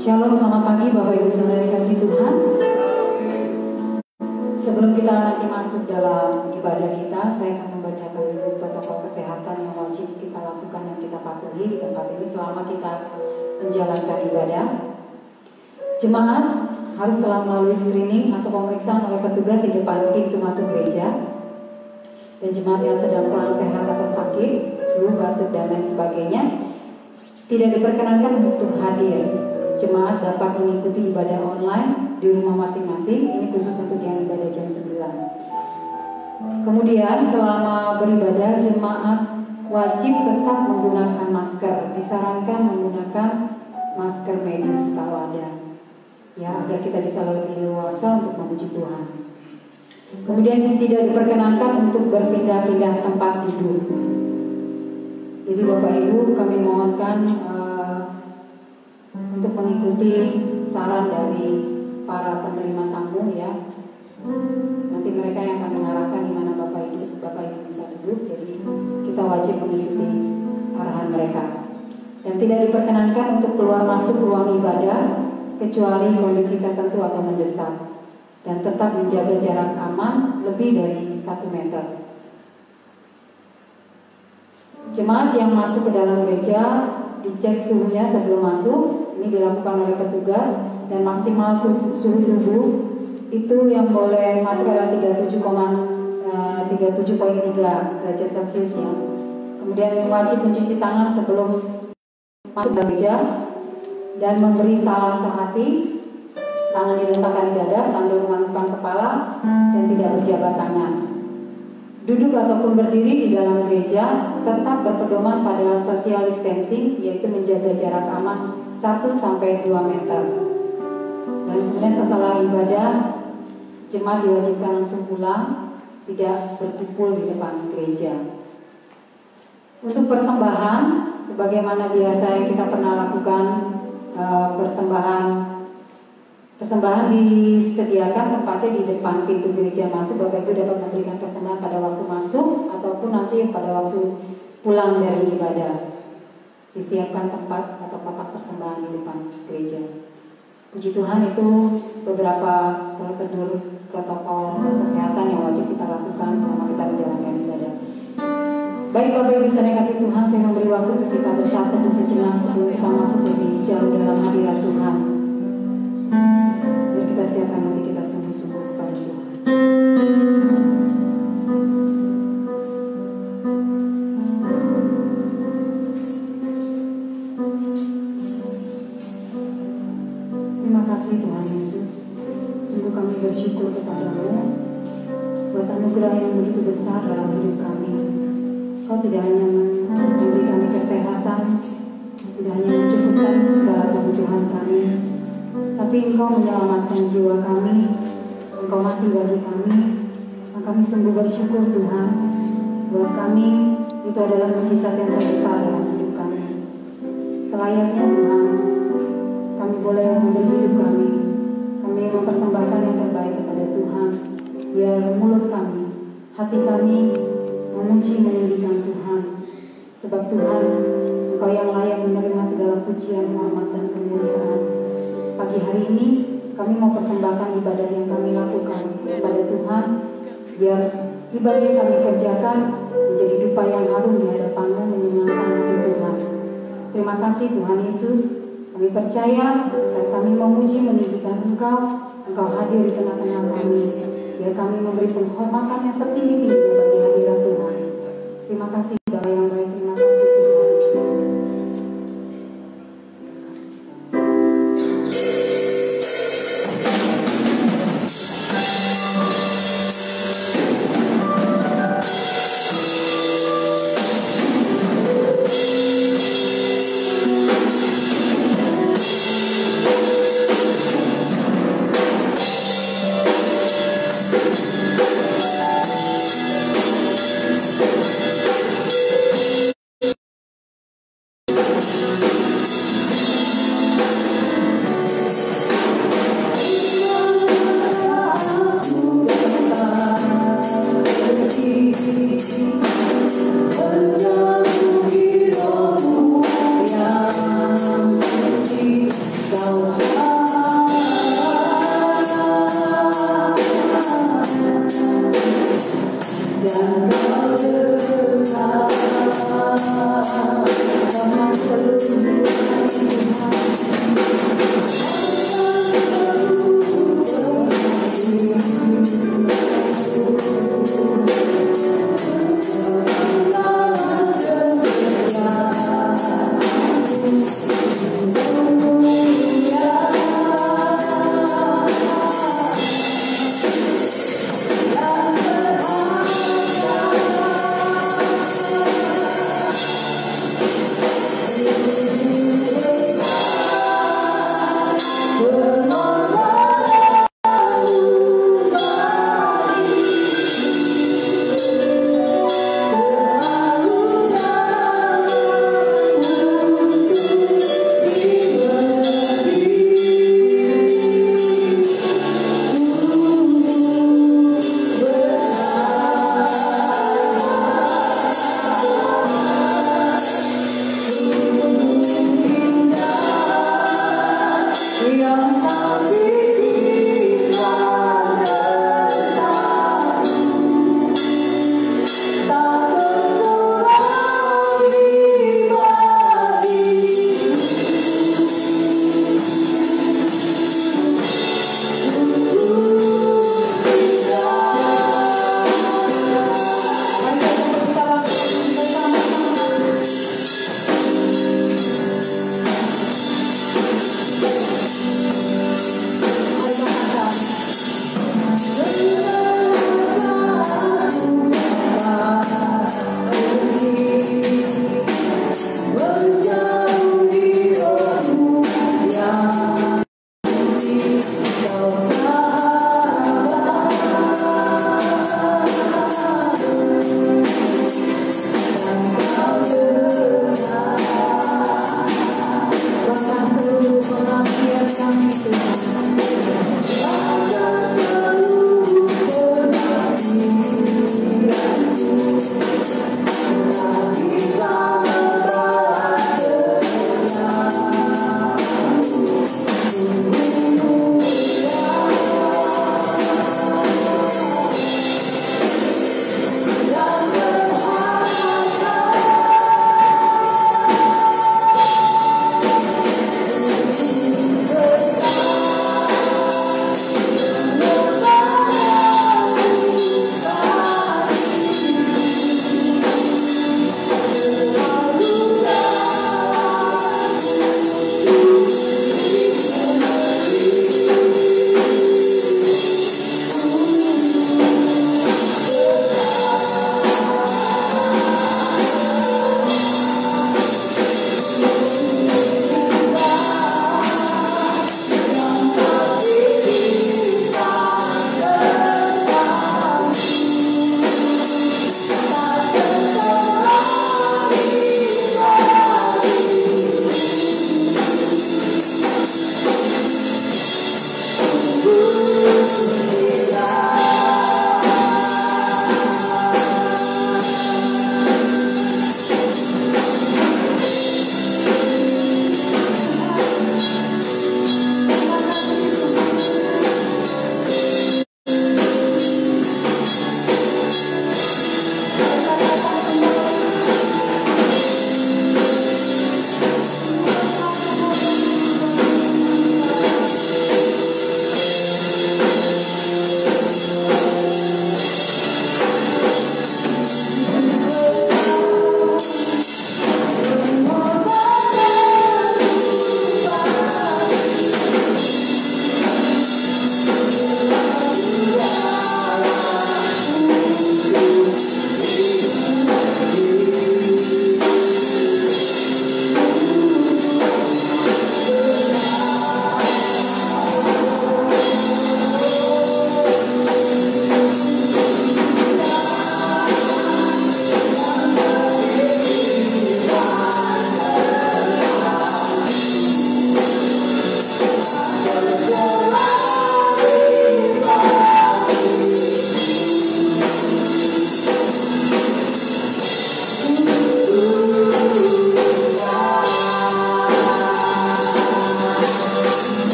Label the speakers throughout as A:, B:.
A: Shalom, selamat pagi Bapak Ibu Saudara kasih Tuhan. Sebelum kita nanti masuk dalam ibadah kita, saya akan membacakan seluruh protokol kesehatan yang wajib kita lakukan dan kita patuhi di tempat ini selama kita menjalankan ibadah. Jemaat harus telah melalui screening atau pemeriksaan oleh petugas di depan pintu masuk gereja. Dan jemaat yang sedang kurang sehat atau sakit, flu, batuk, dan lain sebagainya, tidak diperkenankan untuk hadir. Jemaat dapat mengikuti ibadah online di rumah masing-masing. Ini khusus untuk yang ibadah jam 9. Kemudian selama beribadah, jemaat wajib tetap menggunakan masker. Disarankan menggunakan masker medis kalau ada, ya, agar kita bisa lebih leluasa untuk memuji Tuhan. Kemudian tidak diperkenankan untuk berpindah-pindah tempat tidur. Jadi Bapak Ibu, kami mohonkan untuk mengikuti saran dari para penerima tamu, ya. Nanti mereka yang akan mengarahkan di mana Bapak Ibu bisa duduk. Jadi kita wajib mengikuti arahan mereka. Dan tidak diperkenankan untuk keluar masuk ruang ibadah kecuali kondisi tertentu atau mendesak. Dan tetap menjaga jarak aman lebih dari 1 meter. Jemaat yang masuk ke dalam gereja dicek suhunya sebelum masuk. Ini dilakukan oleh petugas, dan maksimal suhu tubuh itu yang boleh masuk adalah 37,3 derajat Celcius, ya. Kemudian wajib mencuci tangan sebelum masuk ke gereja dan memberi salam sehati. Tangan diletakkan di dada sambil menganggukkan kepala dan tidak berjabat tangan. Duduk ataupun berdiri di dalam gereja tetap berpedoman pada social distancing, yaitu menjaga jarak aman 1-2 meter. Dan kemudian setelah ibadah, jemaat diwajibkan langsung pulang, tidak berkumpul di depan gereja. Untuk persembahan, sebagaimana biasa yang kita pernah lakukan, persembahan disediakan tempatnya di depan pintu gereja masuk. Bapak Ibu dapat memberikan persembahan pada waktu masuk ataupun nanti pada waktu pulang dari ibadah. Disiapkan tempat atau kotak persembahan di depan gereja. Puji Tuhan, itu beberapa prosedur protokol kesehatan yang wajib kita lakukan selama kita menjalankan ibadah. Baik Bapak Ibu saya kasih Tuhan, saya memberi waktu untuk kita bersatu sejenak sebelum kita masuk lebih jauh dalam hadirat Tuhan. Biar kita siapkan hati kita sungguh-sungguh kepada Tuhan. Terima kasih Tuhan Yesus. Sungguh kami bersyukur kepada-Mu buat anugerah yang begitu besar dalam hidup kami. Kau tidak hanya memberi kami kesehatan, tidak hanya mencukupkan segala kebutuhan kami, tapi Engkau menyelamatkan jiwa kami, Engkau mati bagi kami. Dan kami sungguh bersyukur Tuhan. Buat kami itu adalah mujizat yang terbesar dalam hidup kami. Selayaknya Tuhan, kami boleh memberi hidup kami. Kami mempersembahkan yang terbaik kepada Tuhan. Biar mulut kami, hati kami memuji meninggikan Tuhan. Sebab Tuhan, Engkau yang layak menerima segala pujian, hormat, dan kemuliaan. Pagi hari ini kami mau persembahkan ibadah yang kami lakukan kepada Tuhan, biar ibadah yang kami kerjakan menjadi dupa yang harum di hadapan-Mu, menyenangkan hati Tuhan. Terima kasih Tuhan Yesus. Kami percaya saat kami memuji meninggikan Engkau, Engkau hadir di tengah-tengah kami. Biar kami memberi penghormatan yang setinggi-tingginya bagi hadirat Tuhan. Terima kasih Bapa yang baik. Terima kasih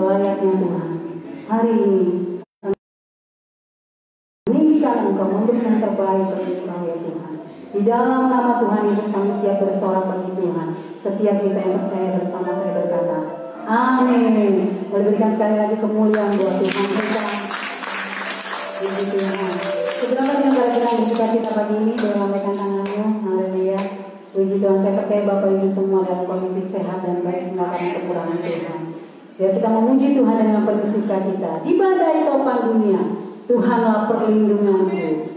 A: selayaknya Tuhan. Hari ini meninggikan Engkau untuk yang terbaik bagi Engkau ya Tuhan. Di dalam nama Tuhan Yesus kami siap bersorak bagi Tuhan. Setiap kita yang percaya bersama saya berkata, amin. Boleh berikan sekali lagi kemuliaan buat Tuhan kita. Puji Tuhan. Seberapa yang kita bersuka kita pagi ini, boleh lambaikan tangannya. Haleluya. Puji Tuhan, saya percaya Bapak Ibu semua dalam kondisi sehat dan baik semua karena kekurangan Tuhan. Biar kita memuji Tuhan dengan penuh sukacita. Di badai topan dunia, Tuhanlah perlindunganku.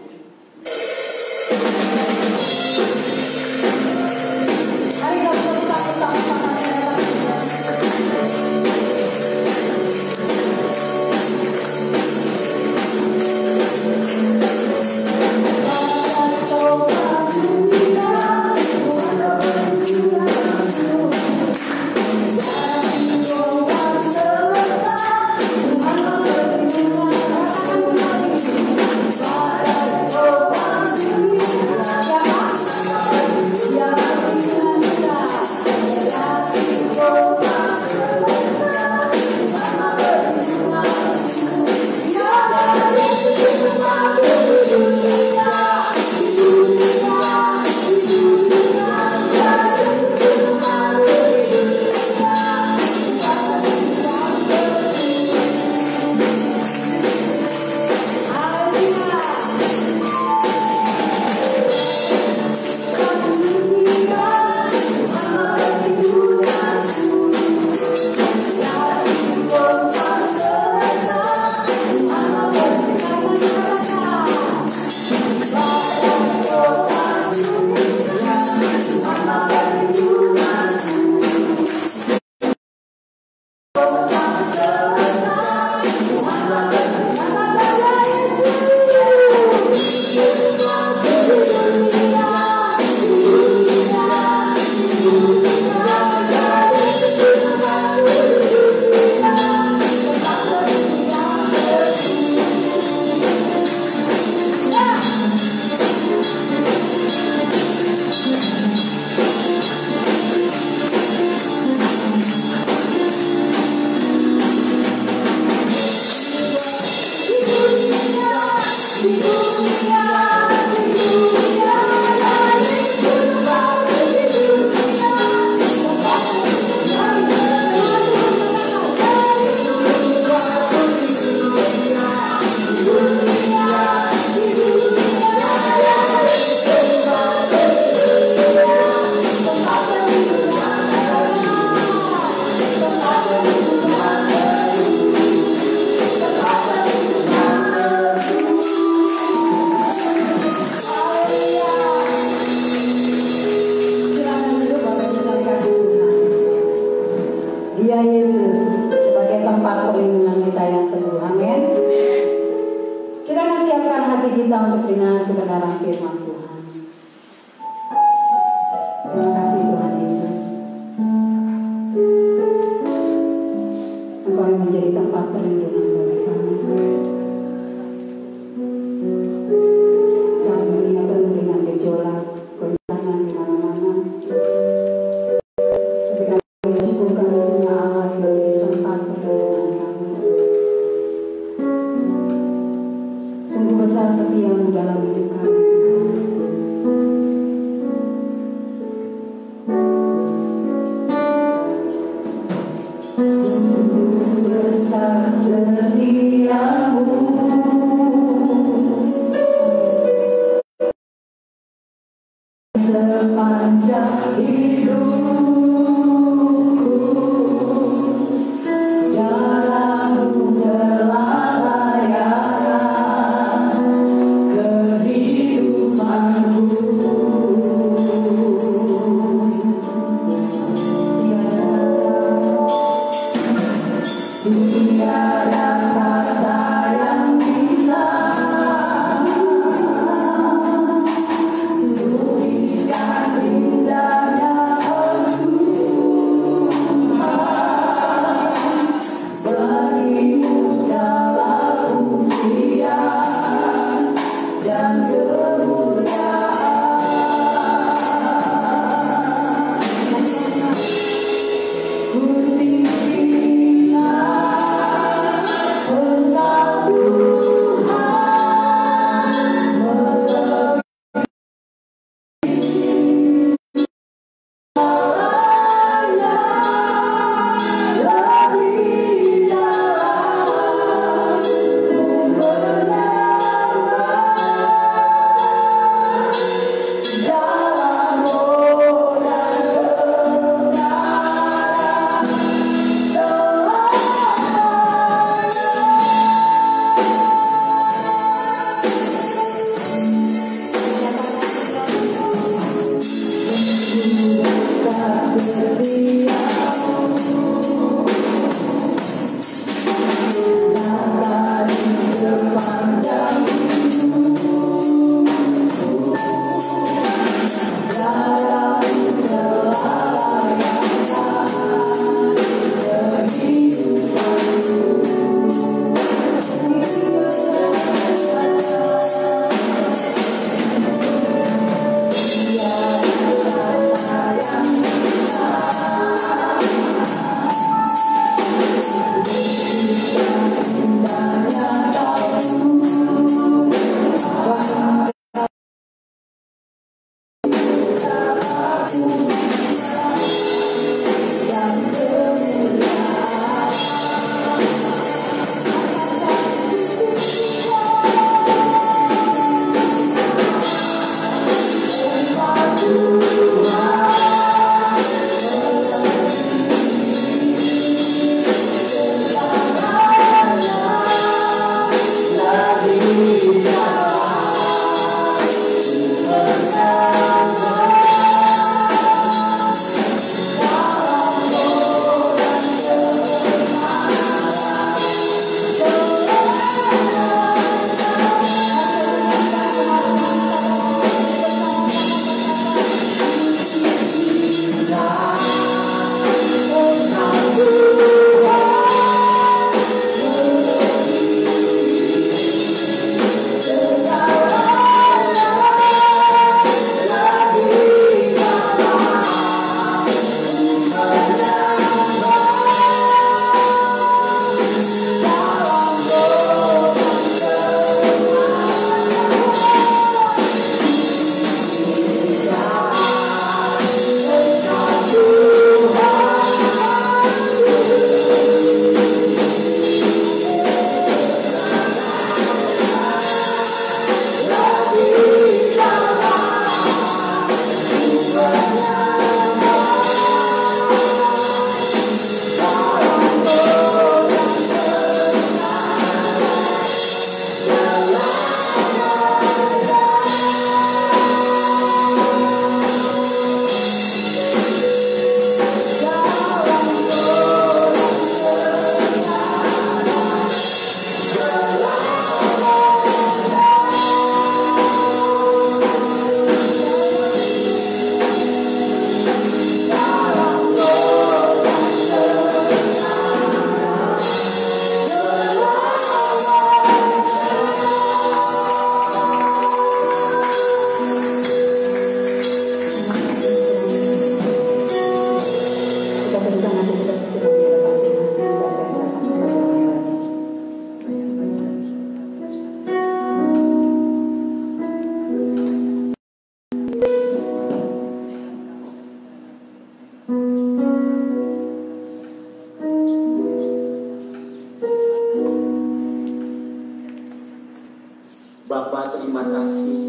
B: Bapa, terima kasih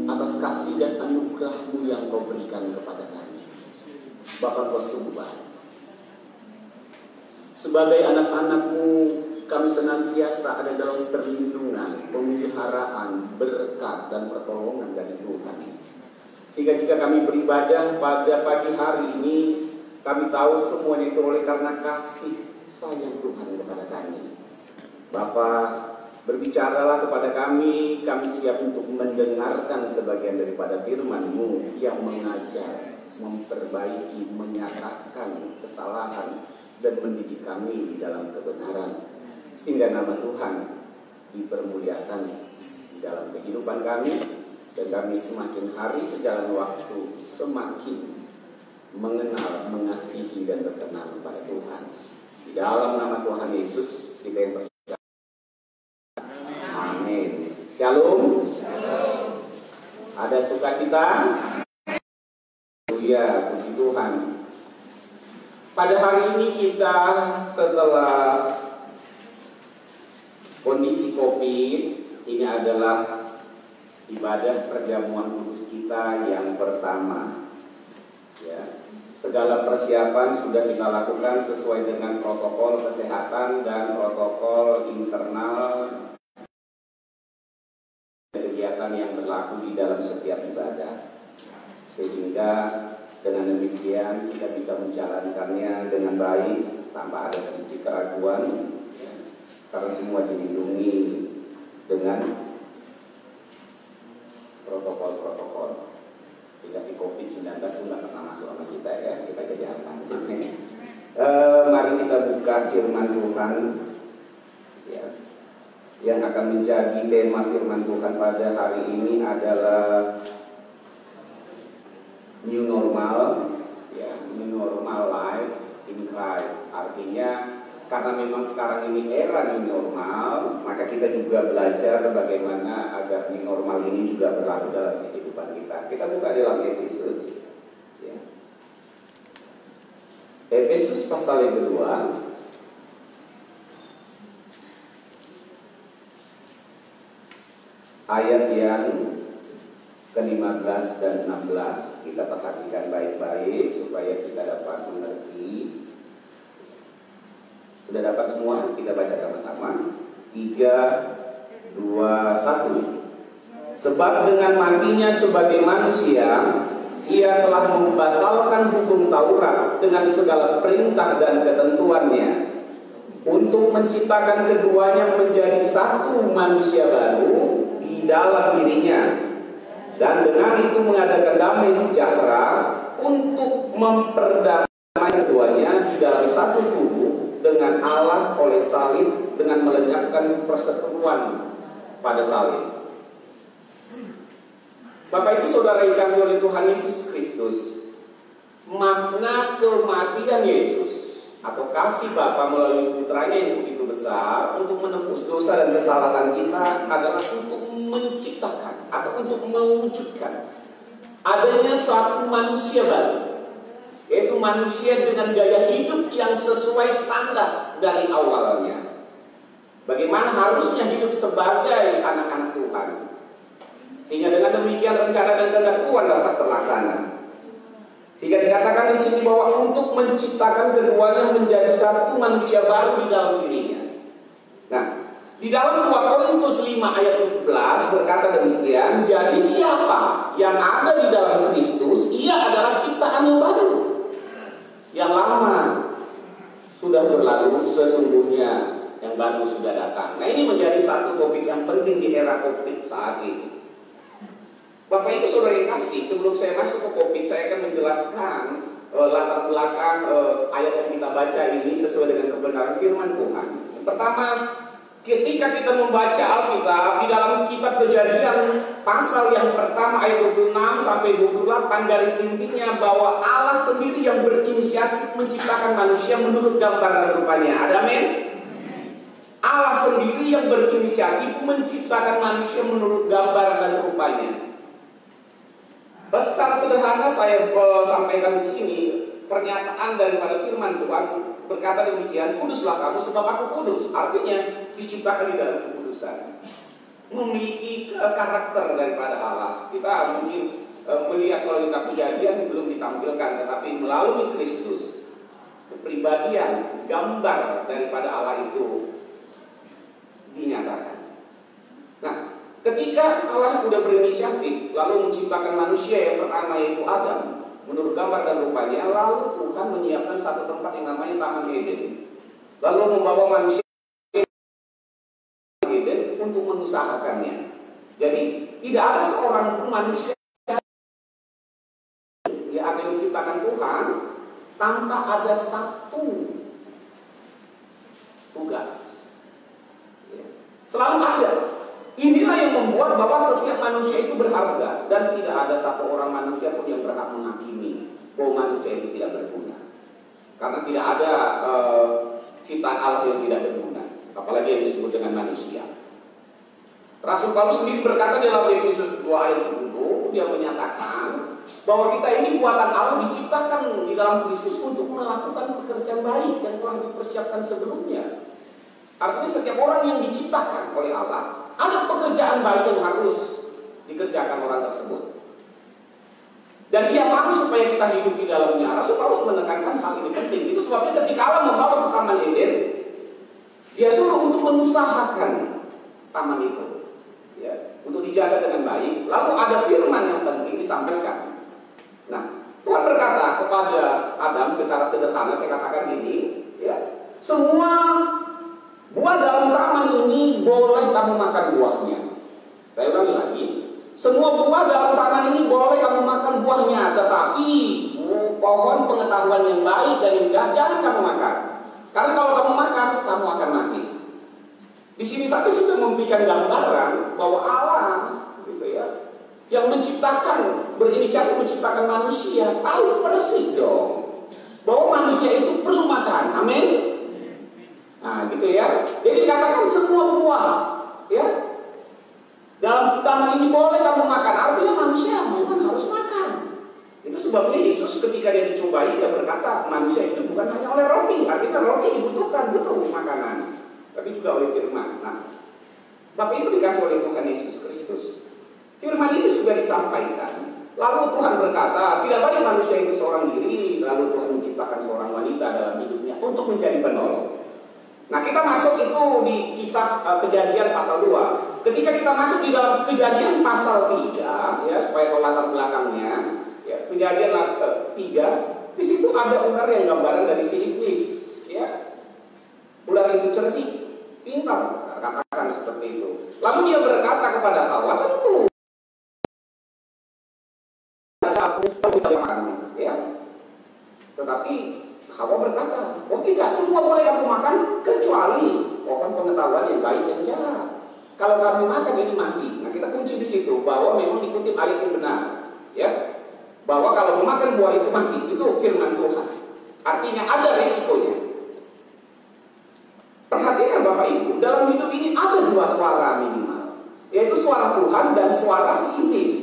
B: atas kasih dan anugerah-Mu yang Kau berikan kepada kami. Bapa, Kau sungguh baik. Sebagai anak-anak-Mu, kami senantiasa ada dalam perlindungan, pemeliharaan, berkat, dan pertolongan dari Tuhan. Sehingga jika kami beribadah pada pagi hari ini, kami tahu semuanya itu oleh karena kasih sayang Tuhan kepada kami. Bapa, berbicaralah kepada kami siap untuk mendengarkan sebagian daripada firman-Mu yang mengajar, memperbaiki, menyatakan kesalahan, dan mendidik kami di dalam kebenaran. Sehingga nama Tuhan dipermuliakan di dalam kehidupan kami, dan kami semakin hari sejalan waktu semakin mengenal, mengasihi, dan berkenan kepada Tuhan. Di dalam nama Tuhan Yesus kita yang percaya. Amin. Shalom. Ada sukacita? Haleluya, puji Tuhan. Pada hari ini kita setelah kondisi COVID, ini adalah ibadah perjamuan kudus kita yang pertama. Ya, segala persiapan sudah kita lakukan sesuai dengan protokol kesehatan dan protokol internal kegiatan yang berlaku di dalam setiap ibadah, sehingga dengan demikian kita bisa menjalankannya dengan baik tanpa ada sedikit keraguan, ya, karena semua dilindungi dengan protokol-protokol, sehingga si COVID-19 pun tidak pernah masuk sama kita, ya, kita jadi aman. Mari kita buka firman Tuhan, ya. Yang akan menjadi tema firman Tuhan pada hari ini adalah new normal, ya, new normal life in Christ. Artinya karena memang sekarang ini era new normal, maka kita juga belajar bagaimana agar new normal ini juga berlaku dalam kehidupan kita. Kita buka dalam Efesus, ya. Efesus pasal yang kedua, ayat yang ke-15 dan 16. Kita perhatikan baik-baik supaya kita dapat mengerti. Sudah dapat semua? Kita baca sama-sama. 3, 2, 1. Sebab dengan matinya sebagai manusia, ia telah membatalkan hukum Taurat dengan segala perintah dan ketentuannya, untuk menciptakan keduanya menjadi satu manusia baru di dalam dirinya, dan dengan itu mengadakan damai sejahtera, untuk memperdamai keduanya di dalam satu tubuh dengan Allah oleh salib, dengan melenyapkan perseteruan pada salib. Bapak Ibu Saudara yang dikasihi oleh Tuhan Yesus Kristus, makna kematian Yesus atau kasih Bapa melalui putranya yang begitu besar untuk menebus dosa dan kesalahan kita adalah untuk menciptakan atau untuk mewujudkan adanya satu manusia baru, yaitu manusia dengan gaya hidup yang sesuai standar dari awalnya. Bagaimana harusnya hidup sebagai anak-anak Tuhan, sehingga dengan demikian rencana dan kehendak Tuhan dapat terlaksana. Sehingga dikatakan di sini bahwa untuk menciptakan keduanya menjadi satu manusia baru di dalam dirinya. Nah, di dalam 2 Korintus 5 ayat 17 berkata demikian, jadi siapa yang ada di dalam Kristus, ia adalah ciptaan yang baru. Yang lama sudah berlalu, sesungguhnya yang baru sudah datang. Nah, ini menjadi satu topik yang penting di era COVID saat ini. Bapak Ibu Saudara yang kasih, sebelum saya masuk ke topik, saya akan menjelaskan latar belakang ayat yang kita baca ini sesuai dengan kebenaran firman Tuhan. Pertama, ketika kita membaca Alkitab di dalam kitab Kejadian pasal yang pertama ayat 26 sampai 28, garis intinya bahwa Allah sendiri yang berinisiatif menciptakan manusia menurut gambar dan rupanya. Ada amin? Allah sendiri yang berinisiatif menciptakan manusia menurut gambar dan rupanya. Secara sederhana saya sampaikan di sini pernyataan daripada firman Tuhan berkata demikian, kuduslah kamu sebab aku kudus. Artinya diciptakan di dalam kekudusan. memiliki karakter daripada Allah. Kita mungkin melihat kalau kita Kejadian belum ditampilkan, tetapi melalui Kristus kepribadian, gambar daripada Allah itu dinyatakan. Nah, ketika Allah sudah berinisiatif lalu menciptakan manusia yang pertama yaitu Adam menurut gambar dan rupanya, lalu Tuhan menyiapkan satu tempat yang namanya Taman Eden, lalu membawa manusia Eden untuk mengusahakannya. Jadi tidak ada seorang pun manusia yang akan diciptakan Tuhan tanpa ada satu tugas. Selalu ada. Inilah yang membuat bahwa setiap manusia itu berharga dan tidak ada satu orang manusia pun yang berhak menghakimi bahwa manusia itu tidak berguna. Karena tidak ada ciptaan Allah yang tidak berguna, apalagi yang disebut dengan manusia. Rasul Paulus sendiri berkata dalam Efesus 2 ayat 10, dia menyatakan bahwa kita ini buatan Allah diciptakan di dalam Kristus untuk melakukan pekerjaan baik yang telah dipersiapkan sebelumnya. Artinya setiap orang yang diciptakan oleh Allah ada pekerjaan baik yang harus dikerjakan orang tersebut. Dan dia mau supaya kita hidup di dalamnya. Rasul Paulus menekankan hal ini penting. Itu sebabnya ketika Allah membawa ke Taman Eden, dia suruh untuk mengusahakan taman itu, ya, untuk dijaga dengan baik. Lalu ada firman yang penting disampaikan. Nah, Tuhan berkata kepada Adam secara sederhana, saya katakan ini, ya, semua buah dalam taman ini boleh kamu makan buahnya. Saya ulangi lagi. Semua buah dalam taman ini boleh kamu makan buahnya, tetapi pohon pengetahuan yang baik dan yang jahat jangan kamu makan. Karena kalau kamu makan, kamu akan mati. Di sini saya sudah memberikan gambaran bahwa Allah, gitu ya, yang menciptakan, berinisiatif menciptakan manusia, tahu persis dong bahwa manusia itu perlu makan. Amin. Nah, gitu ya. Jadi dikatakan semua buah, ya, dalam taman ini boleh kamu makan. Artinya manusia memang harus makan. Itu sebabnya Yesus ketika dia dicobai, dia berkata manusia itu bukan hanya oleh roti. Artinya roti dibutuhkan, butuh makanan, tapi juga oleh firman. Nah, Bapak itu dikasih oleh Tuhan Yesus Kristus. Firman itu sudah disampaikan. Lalu Tuhan berkata, tidak baik manusia itu seorang diri. Lalu Tuhan menciptakan seorang wanita dalam hidupnya untuk menjadi penolong. Nah, kita masuk itu di kisah Kejadian pasal 2. Ketika kita masuk di dalam Kejadian pasal 3, ya, supaya tahu latar belakangnya, ya, Kejadian 3, di situ ada ular yang gambaran dari si iblis, ya. Ular itu cerdik, pintar, katakan seperti itu. Lalu dia berkata kepada Hawa, tentu aku makan, ya. Tetapi Hawa berkata, oh tidak, semua boleh kamu makan kecuali pohon pengetahuan yang baik dan jahat. Kalau kamu makan ini mati. Nah, kita kunci di situ bahwa memang dikutip ayat yang benar, ya, bahwa kalau memakan buah itu mati. Itu firman Tuhan. Artinya ada risikonya. Perhatikan Bapak Ibu, dalam hidup ini ada dua suara minimal, yaitu suara Tuhan dan suara si iblis.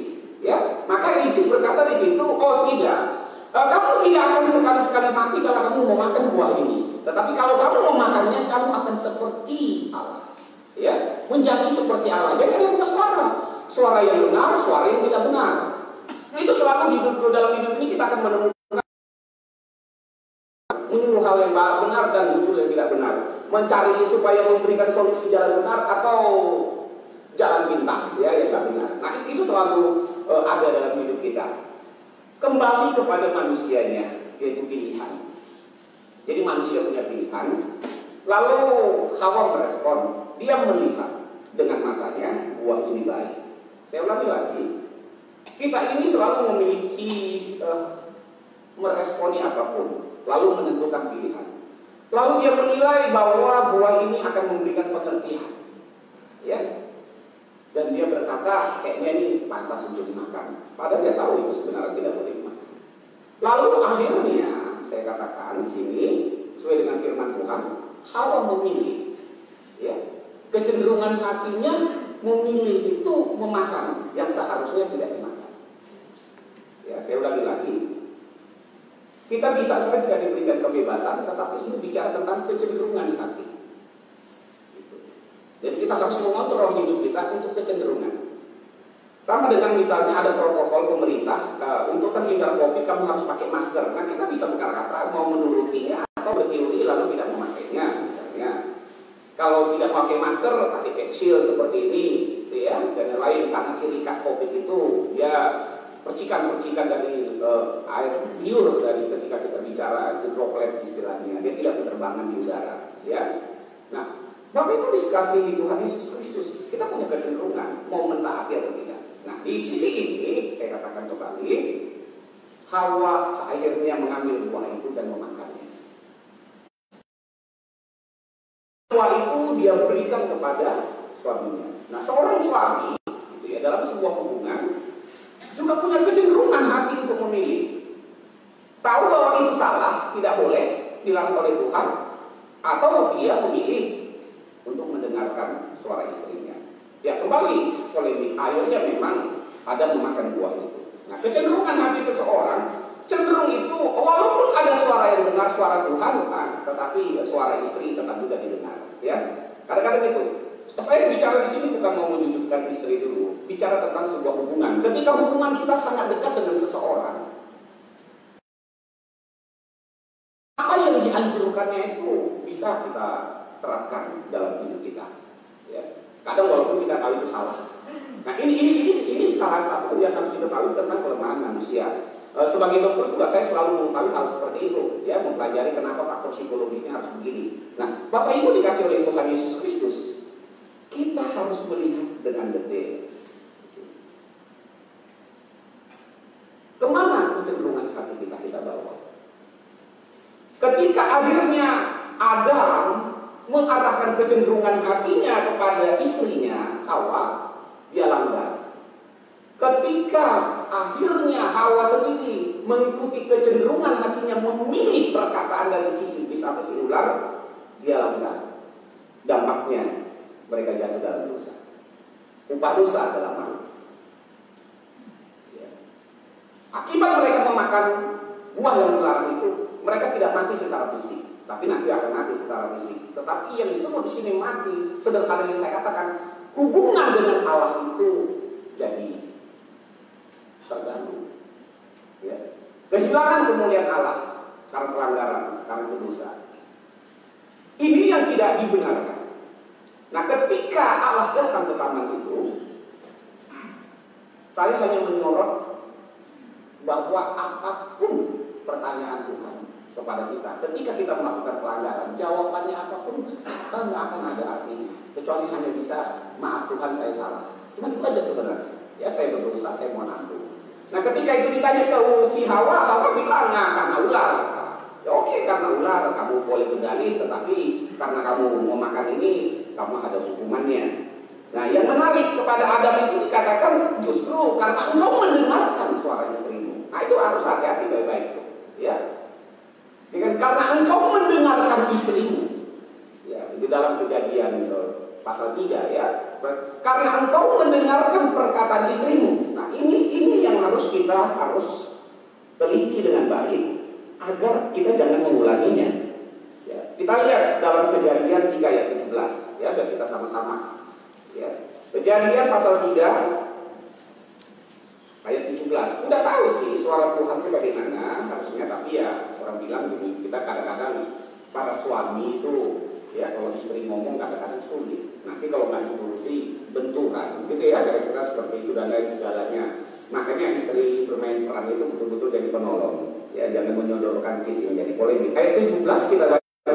B: Ya, maka iblis berkata di situ, oh tidak. Kamu tidak akan sekali-sekali mati kalau kamu memakan buah ini. Tetapi kalau kamu memakannya, kamu akan seperti Allah, ya, menjadi seperti Allah. Jadi ada dua suara, suara yang benar, suara yang tidak benar. Nah, itu selalu di dalam hidup ini kita akan menemukan menyuruh hal yang benar dan menyuruh yang tidak benar, mencari supaya memberikan solusi jalan benar atau jalan pintas, ya, yang tidak benar. Nah, itu selalu ada dalam hidup kita. Kembali kepada manusianya, yaitu pilihan. Jadi manusia punya pilihan. Lalu Hawa merespon, dia melihat dengan matanya buah ini baik. Saya ulangi lagi, kita ini selalu memiliki meresponi apapun, lalu menentukan pilihan. Lalu dia menilai bahwa buah ini akan memberikan pengertian, ya. Dan dia berkata, kayaknya ini pantas untuk dimakan. Padahal dia tahu itu sebenarnya tidak boleh dimakan. Lalu akhirnya, saya katakan di sini, sesuai dengan firman Tuhan, Hawa memilih, ya, kecenderungan hatinya memilih itu memakan yang seharusnya tidak dimakan. Ya, saya ulangi lagi. Kita bisa saja diberikan kebebasan, tetapi ini bicara tentang kecenderungan hati. Jadi kita kita harus mengontrol hidup kita untuk kecenderungan. Sama dengan misalnya ada protokol pemerintah untuk terhindar COVID kamu harus pakai masker. Nah kita bisa berkata mau menurutinya atau berteori lalu tidak memakainya. Misalnya kalau tidak pakai masker pakai face shield seperti ini, ya dan lain karena ciri khas COVID itu ya percikan-percikan dari air liur dari ketika kita bicara itu droplet istilahnya, dia tidak berterbangan di udara. Ya, nah Bapak Ibu dikasihi Tuhan Yesus Kristus, kita punya kecenderungan mau mentaati atau tidak. Nah, di sisi ini saya katakan kembali, Hawa akhirnya mengambil buah itu dan memakannya. Buah itu dia berikan kepada suaminya. Nah, seorang suami gitu ya, dalam sebuah hubungan juga punya kecenderungan hati untuk memilih. Tahu bahwa itu salah, tidak boleh dilakukan oleh Tuhan, atau dia memilih untuk mendengarkan suara istrinya. Ya kembali polemik, akhirnya memang ada memakan buah itu. Nah kecenderungan hati seseorang cenderung itu walaupun ada suara yang dengar suara Tuhan, tetapi suara istri tetap juga didengar. Ya kadang-kadang itu. Saya bicara di sini bukan mau menunjukkan istri dulu, bicara tentang sebuah hubungan. Ketika hubungan kita sangat dekat dengan seseorang, apa yang dianjurkannya itu bisa kita terapkan dalam hidup kita. Ya. Kadang walaupun kita tahu itu salah. Nah ini salah satu yang harus kita tahu tentang kelemahan manusia. Sebagai dokter juga saya selalu mengetahui hal seperti itu, ya mempelajari kenapa faktor psikologisnya harus begini. Nah, Bapak Ibu dikasih oleh Tuhan Yesus Kristus, kita harus melihat dengan detail. Kemana kecenderungan hati kita bawa? Ketika akhirnya Adam mengarahkan kecenderungan hatinya kepada istrinya Hawa, dia langgar. Ketika akhirnya Hawa sendiri mengikuti kecenderungan hatinya memilih perkataan dari si iblis atau si ular, dia langgar. Dampaknya mereka jatuh dalam dosa. Upah dosa adalah maut. Ya. Akibat mereka memakan buah yang dilarang itu, mereka tidak mati secara fisik. Tapi nanti akan mati secara fisik. Tetapi yang disebut di sini mati, sederhana yang saya katakan, hubungan dengan Allah itu jadi terganggu. Ya. Kehilangan kemuliaan Allah karena pelanggaran, karena dosa. Ini yang tidak dibenarkan. Nah, ketika Allah datang ke taman itu, saya hanya menyorot bahwa apapun pertanyaan Tuhan kepada kita, ketika kita melakukan pelanggaran, jawabannya apapun nggak akan ada artinya, kecuali hanya bisa maaf Tuhan saya salah. Cuma itu aja sebenarnya. Ya saya berdosa, saya mohon ampun. Nah ketika itu ditanya ke si Hawa, Hawa bilang karena ular. Ya oke, karena ular kamu boleh berdalih, tetapi karena kamu mau makan ini, kamu ada hukumannya. Nah yang menarik kepada Adam itu dikatakan justru karena engkau mendengarkan suara istrimu. Nah itu harus hati-hati baik-baik. Ya. Dengan karena engkau mendengarkan istrimu, ya di dalam Kejadian pasal 3 ya, karena engkau mendengarkan perkataan istrimu. Nah ini yang harus kita teliti dengan baik agar kita jangan mengulanginya. Ya, kita lihat dalam Kejadian 3 ayat 17 ya, biar kita sama-sama. Ya, Kejadian pasal 3 ayat 17. Udah tahu sih suara Tuhan itu bagaimana harusnya, tapi ya orang bilang gini, kita kadang-kadang para suami itu ya kalau istri ngomong kadang-kadang sulit. Nanti kalau nggak dituruti benturan, gitu ya kira-kira seperti itu dan lain segalanya. Makanya istri bermain peran itu betul-betul jadi penolong. Ya jangan menyodorkan visi menjadi polemik. Ayat 17 kita baca.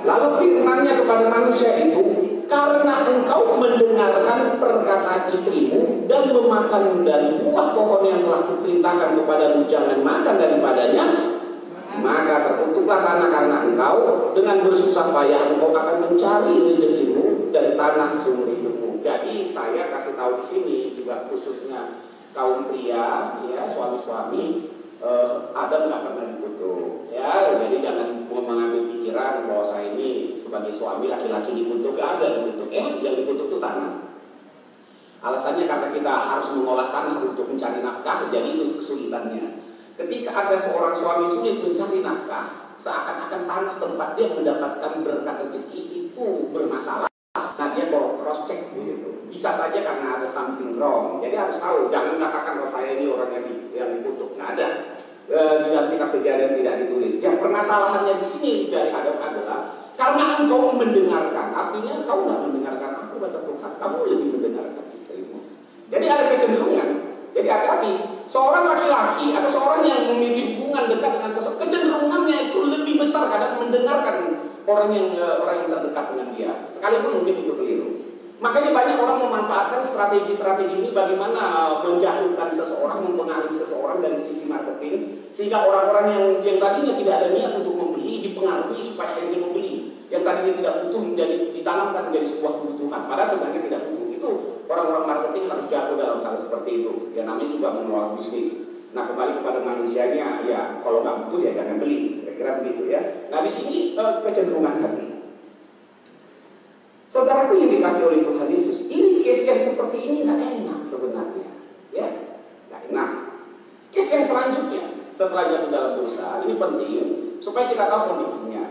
B: Lalu firman-Nya kepada manusia itu, karena engkau mendengarkan perkataan istrimu dan memakan dari buah pohon yang telah kuperintahkan kepadamu jangan makan daripadanya, maka terkutuklah tanah karena engkau, dengan bersusah payah engkau akan mencari rezekimu dari tanah seumur hidupmu. Jadi saya kasih tahu di sini juga khususnya kaum pria, ya suami-suami, Adam nggak pernah dikutuk, ya. Jadi jangan mengambil pikiran bahwa saya ini sebagai suami laki-laki dikutuk, gak ada dikutuk. Yang dikutuk itu tanah. Alasannya karena kita harus mengolah tanah untuk mencari nafkah, jadi itu kesulitannya. Ketika ada seorang suami sulit mencari nafkah, seakan-akan tanah tempat dia mendapatkan berkat rezeki itu bermasalah, nah dia bawa cross check begitu. Bisa saja karena ada something wrong. Jadi harus tahu, jangan katakan kalau saya ini orang yang dikutuk, nggak ada. Di dalam kitab Kejadian tidak ditulis. Yang permasalahannya di sini dari Adam adalah karena engkau mendengarkan, artinya kau nggak mendengarkan aku kata Tuhan, kamu lebih mendengarkan istrimu. Jadi ada kecenderungan. Jadi hati-hati, seorang laki-laki atau seorang yang memiliki hubungan dekat dengan seseorang, kecenderungannya itu lebih besar kadang mendengarkan orang yang terdekat dengan dia, sekalipun mungkin itu keliru. Makanya banyak orang memanfaatkan strategi-strategi ini bagaimana menjatuhkan seseorang, mempengaruhi seseorang dari sisi marketing, sehingga orang-orang yang tadinya tidak ada niat untuk membeli dipengaruhi supaya akhirnya membeli. Yang tadinya tidak butuh menjadi ditanamkan menjadi sebuah kebutuhan, padahal sebenarnya tidak butuh. Itu orang-orang marketing harus jago dalam hal seperti itu. Ya namanya juga mengelola bisnis. Nah kembali kepada manusianya, ya kalau nggak butuh ya jangan beli. Kira-kira begitu ya. Nah di sini kecenderungan hati. Saudaraku yang dikasih oleh Tuhan Yesus, ini case yang seperti ini nggak enak sebenarnya, ya, nggak enak. Case yang selanjutnya setelah jatuh dalam dosa, ini penting supaya kita tahu kondisinya.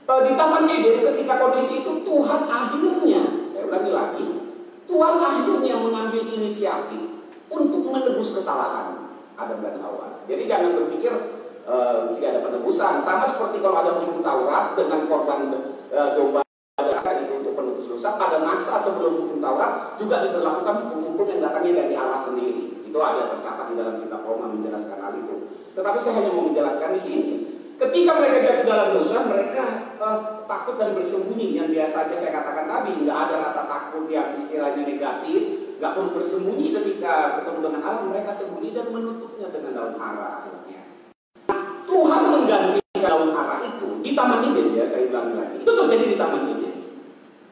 B: Di Taman Eden ketika kondisi itu Tuhan akhirnya, saya ulangi lagi, Tuhan akhirnya mengambil inisiatif untuk menebus kesalahan Adam dan Hawa. Jadi jangan berpikir tidak ada penebusan, sama seperti kalau ada hukum Taurat dengan korban domba. Itu untuk penebus dosa. Pada masa sebelum hukum Taurat juga diberlakukan hukum-hukum yang datangnya dari Allah sendiri. Itu ada tercatat di dalam kitab Roma menjelaskan hal itu. Tetapi saya hanya mau menjelaskan di sini. Ketika mereka jatuh dalam dosa, mereka takut dan bersembunyi. Yang biasa aja saya katakan tadi, nggak ada rasa takut yang istilahnya negatif, nggak pun bersembunyi ketika ketemu dengan Allah. Mereka sembunyi dan menutupnya dengan daun ara. Tuhan mengganti daun ara itu di Taman Eden, ya saya ulangi lagi. Itu terjadi di Taman Eden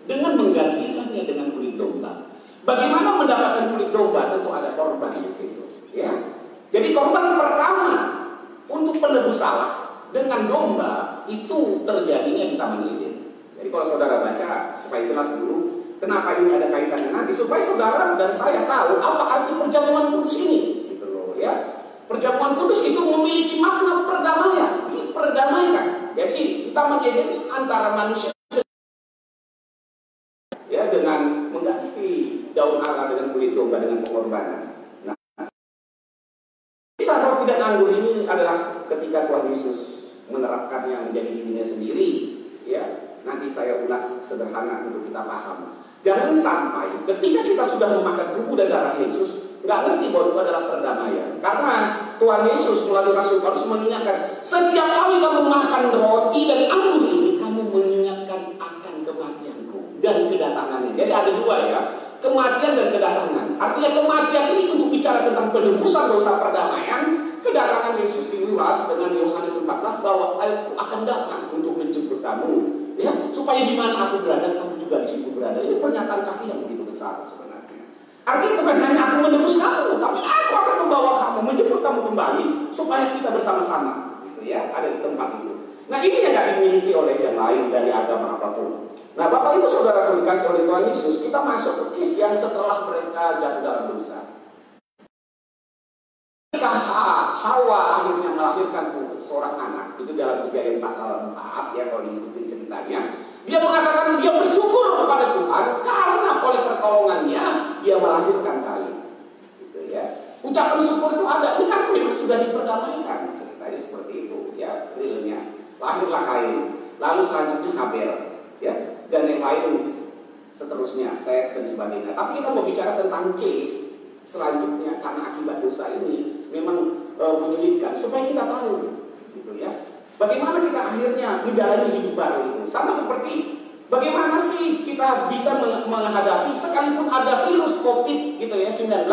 B: dengan menggantikannya dengan kulit domba. Bagaimana mendapatkan kulit domba? Tentu ada korban di situ, ya. Jadi korban pertama untuk penebus salah dengan domba itu terjadinya di Taman Eden. Jadi kalau saudara baca supaya jelas dulu kenapa ini ada kaitannya nanti, supaya saudara dan saya tahu apa arti perjamuan kudus ini, gitu loh, ya. Perjamuan kudus itu memiliki makna perdamaian, diperdamaikan. Jadi di Taman Eden antara manusia ya dengan mengganti daun ara dengan kulit domba dengan pengorbanan. Nah, kisah roti dan anggur ini adalah ketika Tuhan Yesus menerapkannya menjadi dirinya sendiri. Ya, nanti saya ulas sederhana untuk kita paham. Jangan sampai ketika kita sudah memakan tubuh dan darah Yesus nggak ngerti bahwa itu adalah perdamaian. Karena Tuhan Yesus melalui Rasul Paulus mengingatkan, setiap kali kamu makan roti dan anggur ini, kamu mengingatkan akan kematianku dan kedatangannya. Jadi ada dua ya, kematian dan kedatangan. Artinya kematian ini untuk bicara tentang penebusan dosa perdamaian. Kedatangan Yesus diulas dengan Yohanes 14 bahwa aku akan datang untuk menjemput kamu, ya, supaya di mana aku berada kamu juga di situ berada. Ini pernyataan kasih yang begitu besar sebenarnya. Artinya bukan hanya aku menebus kamu, tapi aku akan membawa kamu, menjemput kamu kembali supaya kita bersama-sama, gitu ya, ada di tempat itu. Nah ini yang tidak dimiliki oleh yang lain dari agama apapun. Nah Bapak Ibu Saudara dikasih oleh Tuhan Yesus, kita masuk ke kisah yang setelah mereka jatuh dalam dosa. Ketika Hawa akhirnya melahirkan seorang anak, itu dalam Kejadian pasal 4 ya kalau diikuti ceritanya, dia mengatakan dia bersyukur kepada Tuhan karena oleh pertolongannya dia melahirkan Kain, gitu ya. Ucapan syukur itu ada, ini kan memang sudah diperdamaikan, ceritanya seperti itu ya, realnya. Lahirlah Kain, lalu selanjutnya Habel, ya, dan yang lain seterusnya, Set dan sebagainya. Tapi kita mau bicara tentang case selanjutnya karena akibat dosa ini memang menyulitkan supaya kita tahu, gitu ya. Bagaimana kita akhirnya menjalani hidup baru itu? Sama seperti bagaimana sih kita bisa menghadapi sekalipun ada virus COVID gitu ya 19,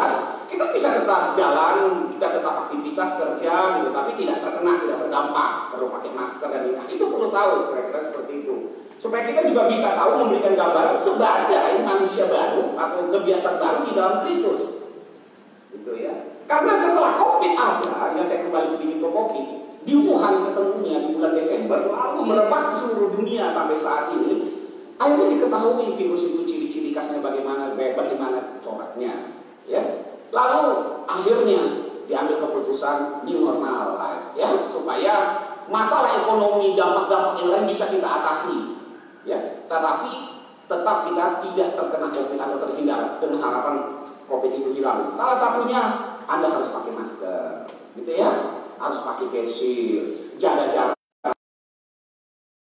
B: kita bisa tetap jalan, kita tetap aktivitas kerja gitu, tapi tidak terkena, tidak berdampak, perlu pakai masker dan itu perlu tahu kira-kira seperti itu. Supaya kita juga bisa tahu memberikan gambaran sebagai manusia baru atau kebiasaan baru di dalam Kristus. Gitu ya. Karena setelah COVID ada, ya saya kembali sedikit ke COVID, di Wuhan ketemunya di bulan Desember, lalu merebak di seluruh dunia sampai saat ini. Akhirnya diketahui virus itu ciri-ciri khasnya bagaimana coraknya, ya. Lalu akhirnya diambil keputusan new normal life, ya, supaya masalah ekonomi, dampak-dampak yang lain bisa kita atasi, ya. Tetapi tetap kita tidak terkena COVID atau terhindar dengan harapan COVID itu hilang. Salah satunya Anda harus pakai masker, gitu ya, harus pakai face shield, jaga jarak,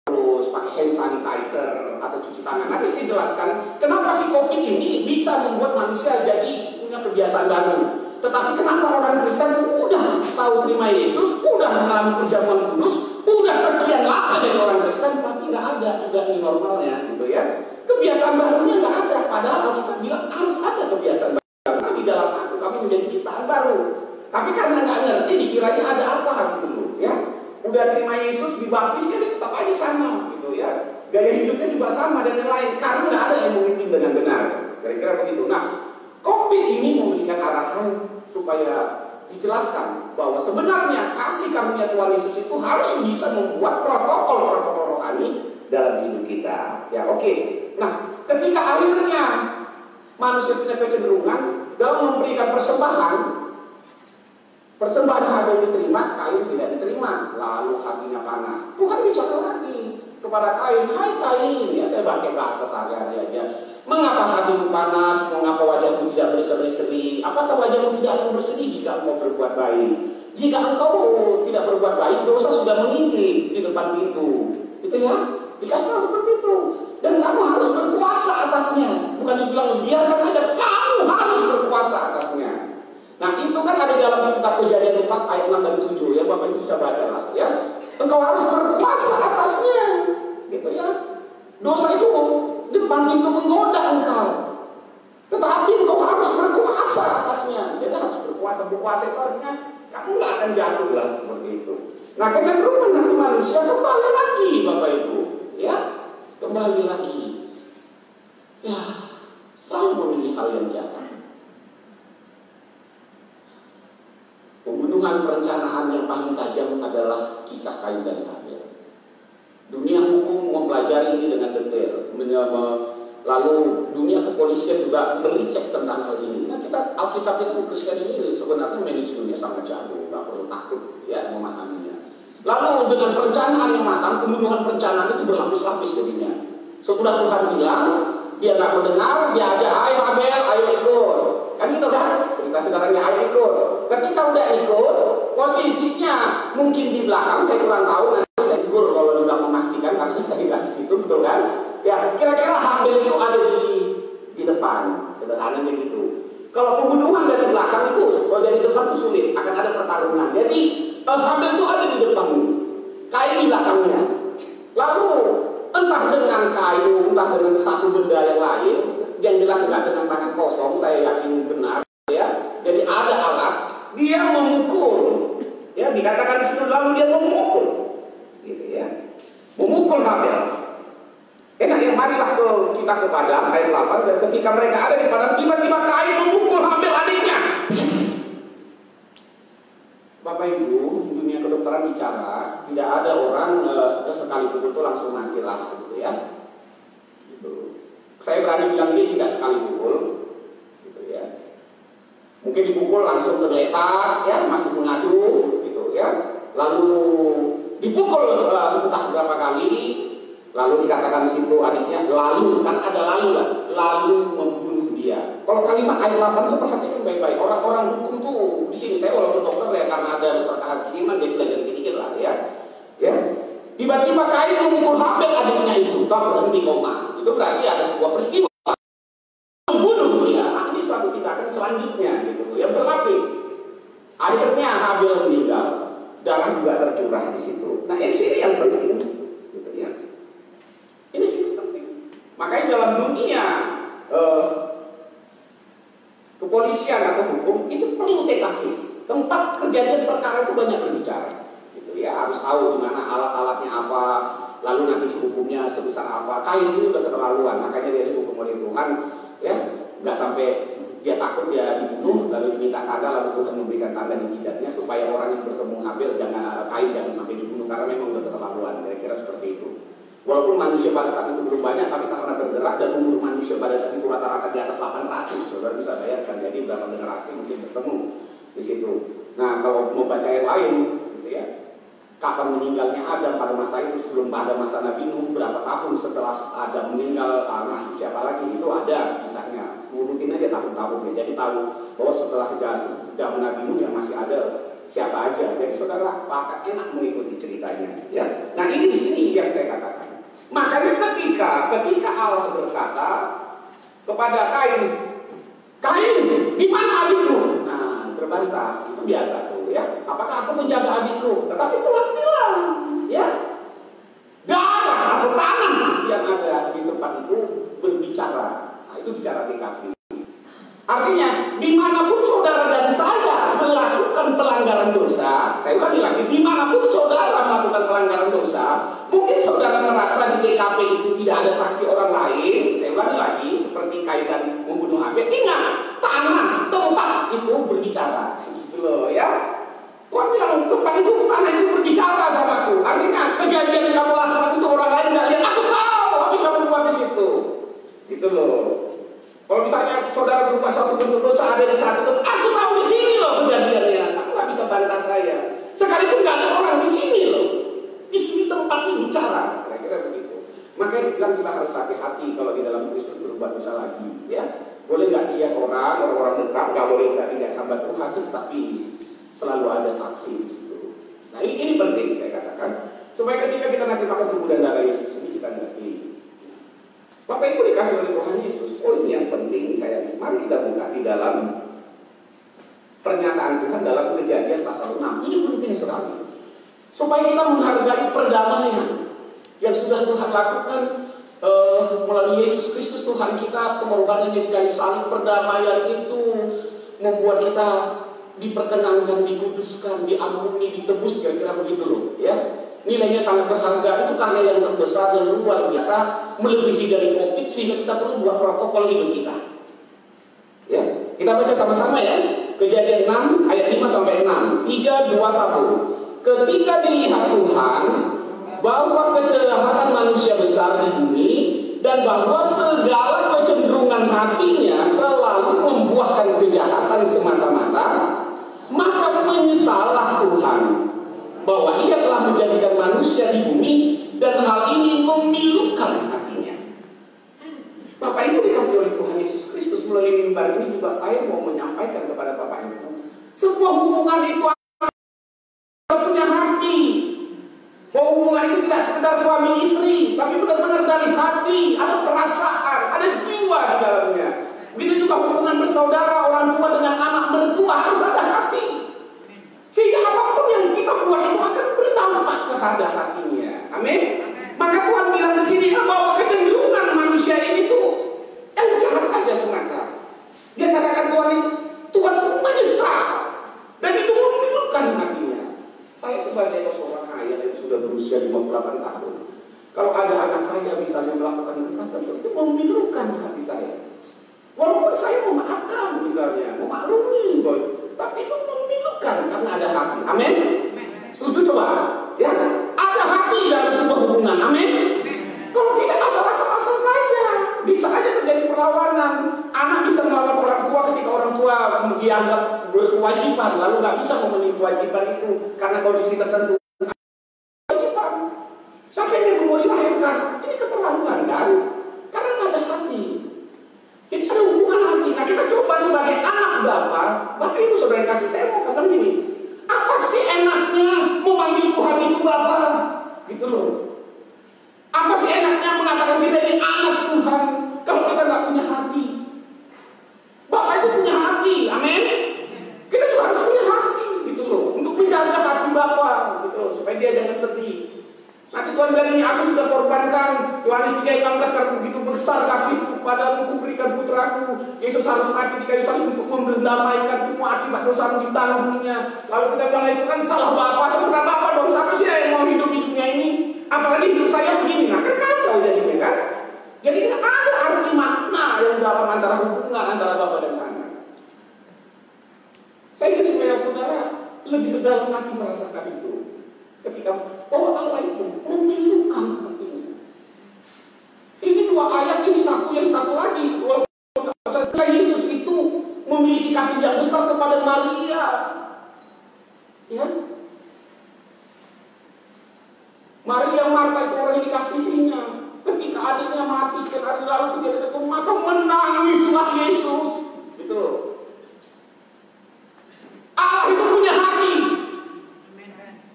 B: terus pakai hand sanitizer atau cuci tangan. Nanti saya jelaskan kenapa sih COVID ini bisa membuat manusia jadi punya kebiasaan baru. Tetapi kenapa orang Kristen udah tahu terima Yesus, udah mengalami perjamuan kudus, udah sekian lama dari orang Kristen, tapi nggak ada juga ini normalnya, gitu ya. Kebiasaan barunya nggak ada. Padahal kita bilang harus ada kebiasaan baru. Karena di dalam aku kamu menjadi ciptaan baru. Tapi karena nggak ngerti, dikiranya ada apa hari dulu, ya. Udah terima Yesus, dibaptis, kan tetap aja sama, gitu ya. Gaya hidupnya juga sama dan yang lain. Karena nggak ada yang memimpin dengan benar. Kira-kira begitu. Nah, COVID ini memberikan arahan supaya dijelaskan bahwa sebenarnya kasih karunia Tuhan Yesus itu harus bisa membuat protokol rohani dalam hidup kita. Ya, oke. Nah, ketika akhirnya manusia punya kecenderungan dalam memberikan persembahan Habel diterima, Kain tidak diterima, lalu hatinya panas. Tuhan bicara lagi kepada Kain, hai Kain, ya saya pakai bahasa sehari-hari aja. Mengapa hatimu panas? Mengapa wajahmu tidak berseri-seri? Apakah wajahmu tidak akan bersedih jika engkau berbuat baik? Jika engkau tidak berbuat baik, dosa sudah mengintip di depan pintu, gitu ya? Dikasih tahu seperti itu. Dan kamu harus berkuasa atasnya. Bukan dibilang biarkan aja, kamu harus berkuasa atasnya. Nah itu kan ada dalam kitab Kejadian 4 ayat 6 dan 7 ya, Bapak Ibu bisa baca lah ya. Engkau harus berkuasa atasnya, gitu ya. Dosa itu depan pintu menggoda engkau, tetapi engkau harus berkuasa atasnya. Jadi harus berkuasa. Berkuasa itu artinya kamu nggak akan jatuh lah seperti itu. Nah kecenderungan nanti manusia kembali lagi, Bapak Ibu, ya kembali lagi, ya selalu memilih hal yang jahat. Pembunuhan perencanaan yang paling tajam adalah kisah Kain dan Habel. Dunia hukum mempelajari ini dengan detail. Lalu dunia kepolisian juga bericek tentang hal ini. Nah kita Alkitab itu Kristen ini sebenarnya manajemennya sangat jago, nggak perlu takut ya memahaminya. Lalu dengan perencanaan yang matang, pembunuhan perencanaan itu berlapis-lapis jadinya. Setelah Tuhan bilang, dia nggak mendengar, dia ajak, ayo Habel, ayo ikut. Kan gitu kan? Cerita sekarangnya ayo ikut. Ketika udah ikut, posisinya mungkin di belakang, saya kurang tahu. Nanti saya tegur kalau sudah memastikan, karena saya nggak di situ, betul kan? Ya, kira-kira Habel itu ada di depan, sederhananya gitu. Kalau pembunuhan dari belakang itu, kalau dari depan itu sulit, akan ada pertarungan. Jadi Habel itu ada di depan, Kain di belakangnya. Lalu entah dengan kayu, entah dengan satu benda yang lain, yang jelas enggak dengan tangan kosong, saya yakin benar ya. Jadi ada alat, dia memukul, ya dikatakan di situ lalu dia memukul, gitu ya, memukul Habel. Enak ya, marilah kita ke padang ayat 8, dan ketika mereka ada di padang, tiba-tiba Kain memukul Habel adiknya. Bapak Ibu, dunia kedokteran bicara, tidak ada orang sekali pukul itu langsung mati lah, gitu ya. Gitu. Saya berani bilang ini tidak sekali pukul, gitu ya. Mungkin dipukul langsung tergeletak, ya, masih mengadu, gitu ya. Lalu dipukul entah berapa kali, lalu dikatakan di situ adiknya, lalu kan ada lalu membunuh dia. Kalau kalimat ayat 8 itu perhatikan baik-baik. Orang-orang hukum tuh di sini, saya walaupun dokter ya, karena ada kehakiman dia belajar dikit lah ya. Ya. Tiba-tiba Kain memukul Habel adiknya itu, tak berhenti koma. Itu berarti ada sebuah peristiwa membunuh dia. Nah, ini suatu tindakan selanjutnya gitu ya, berlapis. Akhirnya Habel meninggal, darah juga tercurah di situ. Nah, ini sini yang penting, gitu ya. Ini sih penting. Makanya dalam dunia kepolisian atau hukum itu perlu TKP. Tempat kejadian perkara itu banyak berbicara. Gitu ya, harus tahu di mana alat-alatnya apa, lalu nanti hukumnya sebesar apa. Kain ini udah keterlaluan, makanya dia dihukum oleh Tuhan, ya, nggak sampai dia takut dia dibunuh, lalu diminta tanda, lalu Tuhan memberikan tanda di jidatnya supaya orang yang bertemu Habel Kain jangan sampai dibunuh karena memang udah keterlaluan. Kira-kira seperti itu. Walaupun manusia pada saat itu belum banyak, tapi karena bergerak dan umur manusia pada saat itu rata-rata di atas 800, saudara bisa bayangkan. Jadi berapa generasi mungkin bertemu di situ. Nah, kalau mau baca yang lain, gitu ya, kapan meninggalnya Adam pada masa itu, sebelum ada masa Nabi Nuh, berapa tahun setelah Adam meninggal, masih siapa lagi, itu ada kisahnya. Urutin aja tahun-tahunnya, jadi tahu bahwa setelah zaman Nabi Nuh yang masih ada siapa aja. Jadi saudara akan enak mengikuti ceritanya, ya. Nah ini di sini yang saya katakan. Makanya ketika Allah berkata kepada Kain, Kain, di mana adikmu? Nah, berbantah, itu biasa tuh, ya. Apakah aku menjaga adikku? Tetapi Tuhan bilang, ya, darah atau tanah yang ada di tempat itu berbicara. Nah, itu bicara TKP. Artinya, dimanapun saudara dan saya melakukan pelanggaran dosa, saya ulangi lagi, dimanapun saudara melakukan pelanggaran dosa, mungkin saudara merasa di TKP itu tidak ada saksi orang lain, saya ulangi lagi, seperti kaitan membunuh Habel, ingat, tanah, tempat itu berbicara, gitu loh, ya. Tuhan bilang, tempat itu, tanah itu berbicara sama aku. Artinya, kejadian yang kamu lakukan itu orang lain nggak lihat, aku tahu, tapi kamu buat di situ, gitu loh. Kalau misalnya saudara berubah suatu bentuk dosa ada di satu tempat, aku tahu di sini loh kejadiannya. Aku nggak bisa bantah saya. Sekalipun nggak ada orang di sini loh. Di sini tempat ini bicara. Kira-kira begitu. Makanya bilang kita harus hati-hati kalau di dalam Kristus berubah dosa lagi. Ya, boleh nggak lihat orang-orang dekat, nggak boleh nggak lihat hamba Tuhan, tapi selalu ada saksi di situ. Nah ini penting saya katakan supaya ketika kita nanti makan tubuh dan darah Yesus ini kita ngerti. Bapak Ibu dikasih oleh Tuhan Yesus. Oh ini yang penting saya. Mari kita buka di dalam pernyataan Tuhan dalam Kejadian pasal 6. Ini penting sekali. Supaya kita menghargai perdamaian yang sudah Tuhan lakukan melalui Yesus Kristus Tuhan kita, pengorbanannya di kayu salib. Perdamaian itu membuat kita diperkenankan, dikuduskan, diampuni, ditebus, kira-kira begitu loh, ya. Nilainya sangat berharga, itu karya yang terbesar, yang luar biasa, melebihi dari COVID, sehingga kita perlu buat protokol hidup kita. Ya, kita baca sama-sama ya. Kejadian 6 ayat 5 sampai 6. 3, 2, 1. Ketika dilihat Tuhan bahwa kejahatan manusia besar di bumi dan bahwa segala kecenderungan hatinya selalu membuahkan kejahatan semata-mata, maka menyesallah Tuhan bahwa Ia telah menjadikan manusia di bumi dan hal ini memilukan hatinya. Bapak Ibu dikasih oleh Tuhan Yesus Kristus, melalui mimbar ini juga saya mau menyampaikan kepada Bapak Ibu, sebuah hubungan itu punya hati. Bahwa hubungan itu tidak sekedar suami istri, tapi benar-benar dari hati, ada perasaan, ada jiwa di dalamnya. Begitu juga hubungan bersaudara, orang tua dengan anak mertua harus ada hati. Sehingga apapun yang kita buat itu akan berdampak kepada hatinya. Amin. Maka Tuhan bilang di sini bahwa kecenderungan manusia ini tuh yang jahat aja semata. Dia katakan Tuhan menyesal dan itu memilukan hatinya. Saya sebagai seorang ayah yang sudah berusia 58 tahun, kalau ada anak saya misalnya melakukan kesalahan itu memilukan hati saya. Walaupun saya memaafkan misalnya, memaklumi, tapi itu memilukan karena ada hati. Amin. Setuju coba? Ya, ada hati dalam sebuah hubungan. Amin. Kalau tidak asal-asal saja, bisa aja terjadi perlawanan. Anak bisa melawan orang tua ketika orang tua dianggap berkewajiban, lalu nggak bisa memenuhi kewajiban itu karena kondisi tertentu. Kewajiban. Sampai dia mau dilahirkan, ini keterlaluan kan? Karena nggak ada hati. Jadi ada hubungan hati. Nah kita coba sebagai anak Bapak Ibu saudara kasih, saya mau katakan gini, apa sih enaknya memanggil Tuhan itu Bapa? Gitu loh. Apa sih enaknya mengatakan kita ini anak Tuhan kalau kita nggak punya hati? Bapak itu punya hati, amin. Kita juga harus punya hati, gitu loh, untuk menjaga hati Bapak, gitu loh, supaya dia jangan sedih. Nanti Tuhan bilang ini, aku sudah korbankan Yohanes 3:16 karena begitu besar kasih kepadamu, kuberikan putraku. Yesus harus mati di kayu salib untuk mendamaikan semua akibat dosa ditanggungnya. Lalu kita bilang itu kan salah Bapak, terserah Bapak dong, siapa sih yang mau hidup hidupnya ini? Apalagi hidup saya begini, nah kan kacau jadinya kan? Jadi ada arti makna yang dalam antara hubungan antara Bapak dan anak. Saya ingin supaya saudara lebih ke dalam hati merasakan itu. Ketika bahwa Allah itu memilukan hatinya. Ini dua ayat ini satu yang satu lagi. Ketika Yesus itu memiliki kasih yang besar kepada Maria, ya. Marta itu orang yang dikasihinya. Ketika adiknya mati sekian hari lalu ketika itu, maka menangislah Yesus. Gitu loh. Allah itu punya hati.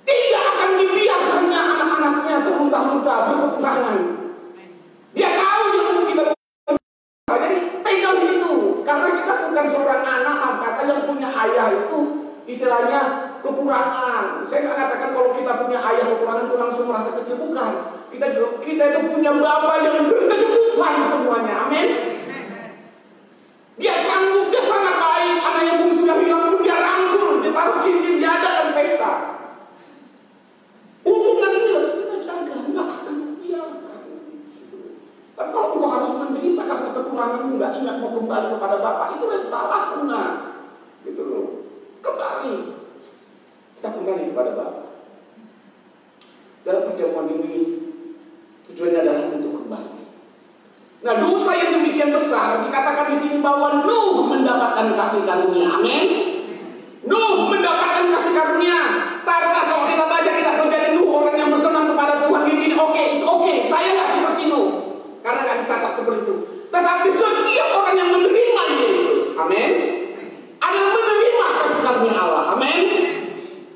B: Tidak akan dibiarkannya anak-anaknya terluka-luka berkekurangan. Dia tahu dia kita. Jadi pegang itu. Karena kita bukan seorang anak, kata yang punya ayah itu istilahnya kekurangan. Saya nggak katakan kalau kita punya ayah kekurangan itu langsung merasa kecil, bukan. Kita itu punya Bapa yang berkecukupan semuanya. Amin. Dia sanggup, dia sangat baik. Anak yang bungsu yang hilang pun dia rangkul, dia taruh cincin, dia adakan pesta. Hubungan ini harus kita jaga, nggak akan dibiarkan. Tapi kalau engkau harus menderita karena kekuranganmu, nggak ingat mau kembali kepada Bapa, itu yang salah guna. Gitu loh. Kembali. Kita kembali kepada Bapa. Dalam pertemuan ini tujuannya adalah untuk kembali. Nah, dosa yang demikian besar dikatakan di sini bahwa Nuh mendapatkan kasih karunia. Amin. Nuh mendapatkan kasih karunia. Taruhlah kalau kita baca kita menjadi Nuh, orang yang berkenan kepada Tuhan ini. Oke, saya nggak seperti Nuh karena nggak dicatat seperti itu. Tetapi setiap orang yang menerima Yesus, amin, adalah menerima kasih karunia Allah. Amin.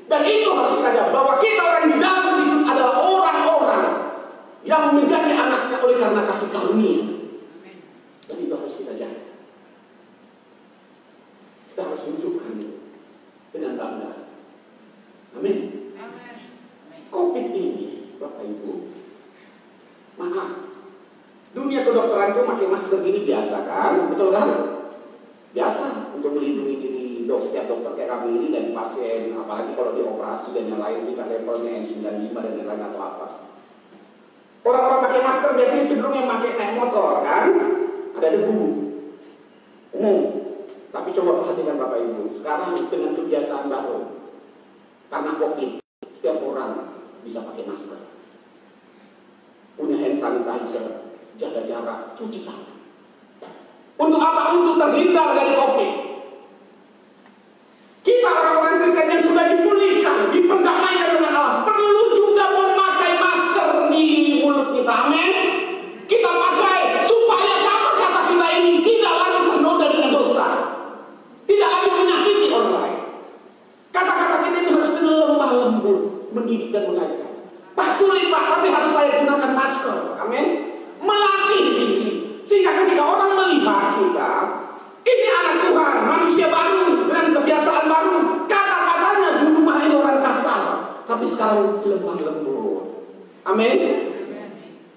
B: Dan itu harus kita jaga bahwa kita orang di dalam Yesus adalah orang-orang yang menjadi anaknya oleh karena kasih karunia. Dan itu harus kita jaga. Kita harus tunjukkan dengan bangga. Amin. Covid ini, Bapak Ibu, maaf, dunia kedokteran itu pakai masker gini biasa kan, betul kan? Biasa untuk melindungi diri. Setiap dokter kayak kami ini dan pasien, apalagi kalau dioperasi dan yang lain kita levelnya N95 dan yang lain atau apa. Orang-orang pakai masker biasanya cenderung yang pakai naik motor kan, ada debu umum. Tapi coba perhatikan Bapak Ibu, sekarang dengan kebiasaan baru karena COVID, setiap orang bisa pakai masker, punya hand sanitizer, jaga jarak, cuci tangan. Untuk apa? Untuk terhindar dari COVID. Kita orang-orang Kristen yang sudah dipulihkan, diperdamaikan dengan Allah, perlu juga memakai masker di mulut kita. Amin. Kita pakai supaya kata-kata kita ini tidak lagi bernoda dengan dosa, tidak lagi menyakiti orang lain. Kata-kata kita ini harus dengan lemah lembut, mendidik dan mengajar. Pak sulit Pak, tapi harus saya gunakan masker. Amin. Melatih diri sehingga ketika orang melihat kita, ini anak Tuhan, manusia baru dengan kebiasaan baru. Kata-katanya dulu mah orang kasar, tapi sekarang lemah lembut. Amin.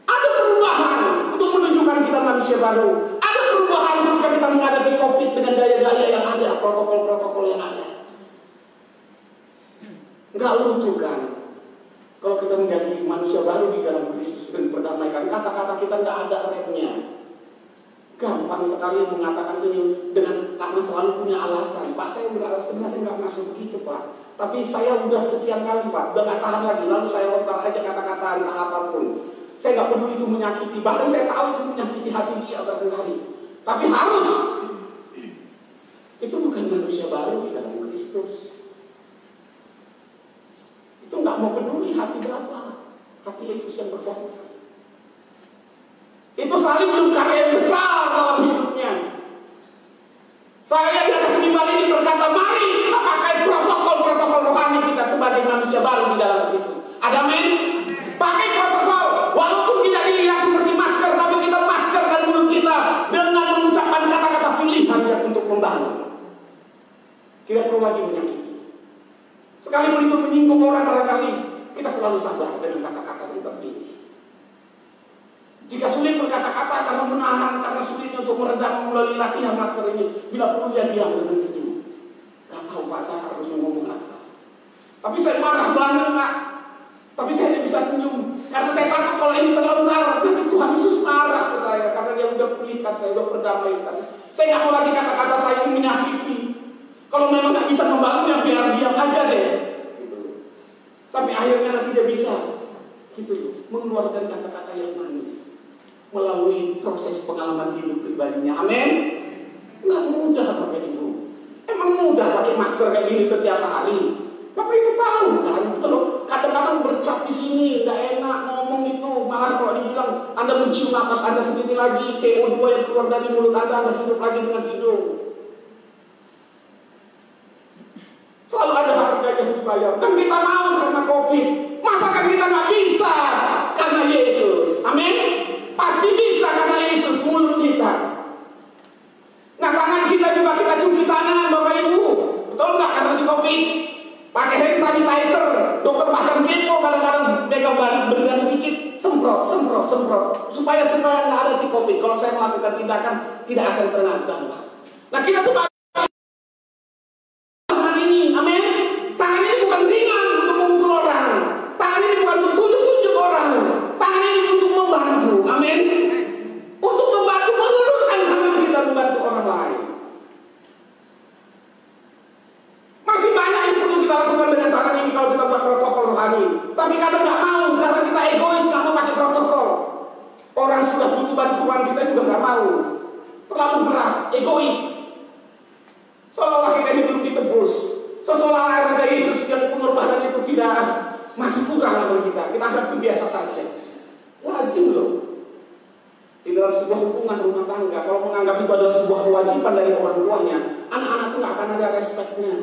B: Ada perubahan untuk menunjukkan kita manusia baru. Ada perubahan ketika kita menghadapi COVID dengan gaya-gaya yang ada, protokol-protokol yang ada. Enggak lucu kan? Kalau kita menjadi manusia baru di dalam Kristus dan perdamaikan, kata-kata kita enggak ada remnya. Gampang sekali mengatakan ini karena selalu punya alasan. Pak, saya sebenarnya nggak masuk begitu Pak. Tapi saya udah sekian kali Pak, udah nggak tahan lagi. Lalu saya lontar aja kata-kata entah apapun. Saya nggak peduli itu menyakiti. Bahkan saya tahu itu menyakiti hati dia barangkali. Tapi harus. Itu bukan manusia baru di dalam Kristus. Itu nggak mau peduli hati berapa. Hati Yesus yang berkuasa. Itu saling belum karya yang besar dalam hidupnya. Saya di atas mimbar ini berkata, mari kita pakai protokol-protokol rohani kita sebagai manusia baru di dalam Kristus. Ada amin? Pakai protokol, walaupun tidak dilihat seperti masker, tapi kita masker dan mulut kita dengan mengucapkan kata-kata pilihan yang untuk membangun. Tidak perlu lagi menyakiti. Sekalipun itu menyinggung orang barangkali, kita selalu sabar dengan kata-kata yang terpilih. Jika sulit berkata-kata karena menahan, karena sulitnya untuk meredam melalui latihan masker ini, bila perlu dia diam dengan senyum. Gak tahu Pak, saya harus ngomong apa. Tapi saya marah banget Pak. Tapi saya tidak bisa senyum karena saya takut kalau ini terlontar nanti Tuhan Yesus marah ke saya karena dia sudah pulihkan saya, sudah perdamaikan. Saya nggak mau lagi kata-kata saya ini menyakiti. Kalau memang nggak bisa membangun, ya biar diam aja deh. Gitu. Sampai akhirnya nanti dia bisa, gitu, mengeluarkan kata-kata yang manis melalui proses pengalaman hidup pribadinya. Amin. Nggak mudah Bapak Ibu. Emang mudah pakai masker kayak gini setiap hari? Bapak Ibu tahu kan? Betul. Kadang-kadang bercap di sini, nggak enak ngomong itu Anda mencium napas Anda sendiri lagi, CO2 yang keluar dari mulut Anda hidup lagi dengan hidung. Selalu ada harga yang dibayar. Dan kita mau karena COVID. Masakan kita nggak bisa karena Yesus? Amin. Pasti bisa karena Yesus mulut kita. Nah, tangan kita juga kita cuci tangan, Bapak Ibu. Betul nggak? Karena si COVID. Pakai hand sanitizer. Dokter bahkan kepo kadang-kadang pegang benda sedikit, semprot. Supaya nggak ada si COVID. Kalau saya melakukan tindakan, tidak akan kena dampak. Nah, kita supaya tangan ini, amin. Tangan ini bukan ringan untuk memukul orang. Tangan ini bukan untuk tunjuk-tunjuk orang. Tangan ini untuk membantu, amin. Untuk membantu mengulurkan tangan kita membantu orang lain. Masih banyak yang perlu kita lakukan dengan tangan ini kalau kita buat protokol rohani. Tapi kadang nggak mau karena kita egois, nggak mau pakai protokol. Orang sudah butuh bantuan, kita juga nggak mau. Terlalu berat, egois. Seolah-olah kita ini belum ditebus. Seolah-olah ada Yesus yang pengorbanan itu tidak masih kurang bagi kita. Kita anggap itu biasa saja. Lazim loh. Di dalam sebuah hubungan rumah tangga, kalau menganggap itu adalah sebuah kewajiban dari orang tuanya, anak-anak itu nggak akan ada respeknya,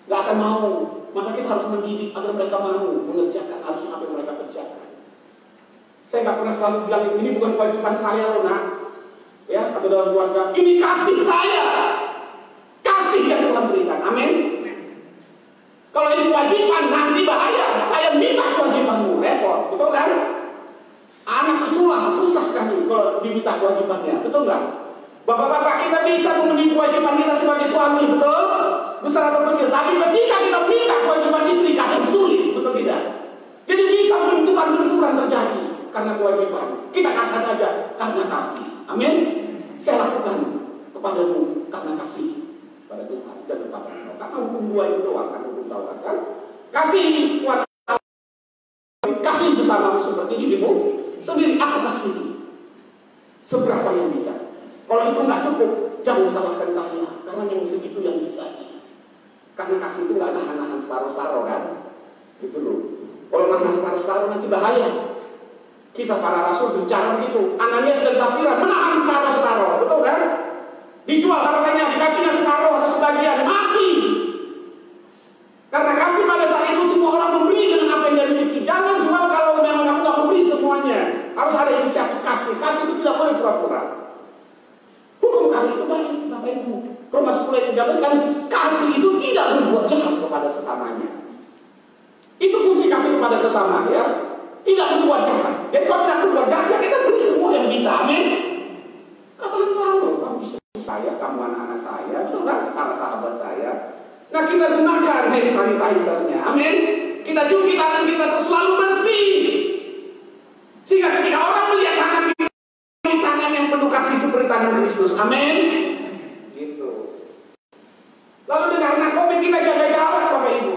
B: nggak akan mau. Maka kita harus mendidik agar mereka mau mengerjakan harus apa yang mereka kerjakan. Saya nggak pernah selalu bilang ini bukan kewajiban saya loh nak, ya, atau dalam keluarga ini kasih saya, kasih yang Tuhan berikan, amin. Kalau ini kewajiban nanti bahaya, saya minta kewajibanmu, repot, betul kan? Anak susah sekali kalau diminta kewajibannya, betul nggak? Bapak-bapak, kita bisa memenuhi kewajiban kita sebagai suami, betul? Besar atau kecil. Tapi ketika kita minta kewajiban istri, kadang sulit, betul tidak? Jadi bisa benturan-benturan terjadi karena kewajiban. Kita katakan aja karena kasih, amin. Saya lakukan kepadamu karena kasih pada Tuhan dan kepada Allah. Karena hukum dua itu doang, kan hukum Taurat kan? Kasih kuat, kasih sesamamu seperti dirimu sendiri. Aku kasih seberapa yang bisa. Kalau itu nggak cukup, jangan salahkan saya, karena yang segitu yang bisa. Karena kasih itu nggak nahan separuh-separuh kan? Gitu loh. Kalau nahan separuh-separuh nanti bahaya. Kisah para rasul bicara begitu. Ananias dan Safira menahan separuh-separuh, betul kan? Dijual harganya, dikasihnya separuh atau sebagian, mati. Karena kasih pada saat itu semua orang memberi dengan apa yang dia miliki. Jangan jual kalau memang kamu nggak memberi semuanya. Harus ada inisiatif kasih. Kasih itu tidak boleh pura-pura. Hukum kasih itu baik, Bapak Ibu. Roma 10:13 kan, kasih itu tidak berbuat jahat kepada sesamanya. Itu kunci kasih kepada sesama, ya. Tidak berbuat jahat. Jadi kalau tidak berbuat jahat, ya kita beri semua yang bisa, amin. Katakan kamu bisa saya, kamu anak-anak saya, betul kan? Para sahabat saya. Nah, kita gunakan hand sanitizer-nya, amin. Kita cuci tangan kita terus selalu bersih. Sehingga ketika orang melihat tangan kita, tangan yang penuh kasih seperti tangan Kristus, amin. Gitu. Lalu karena COVID kita jaga jarak, Bapak Ibu.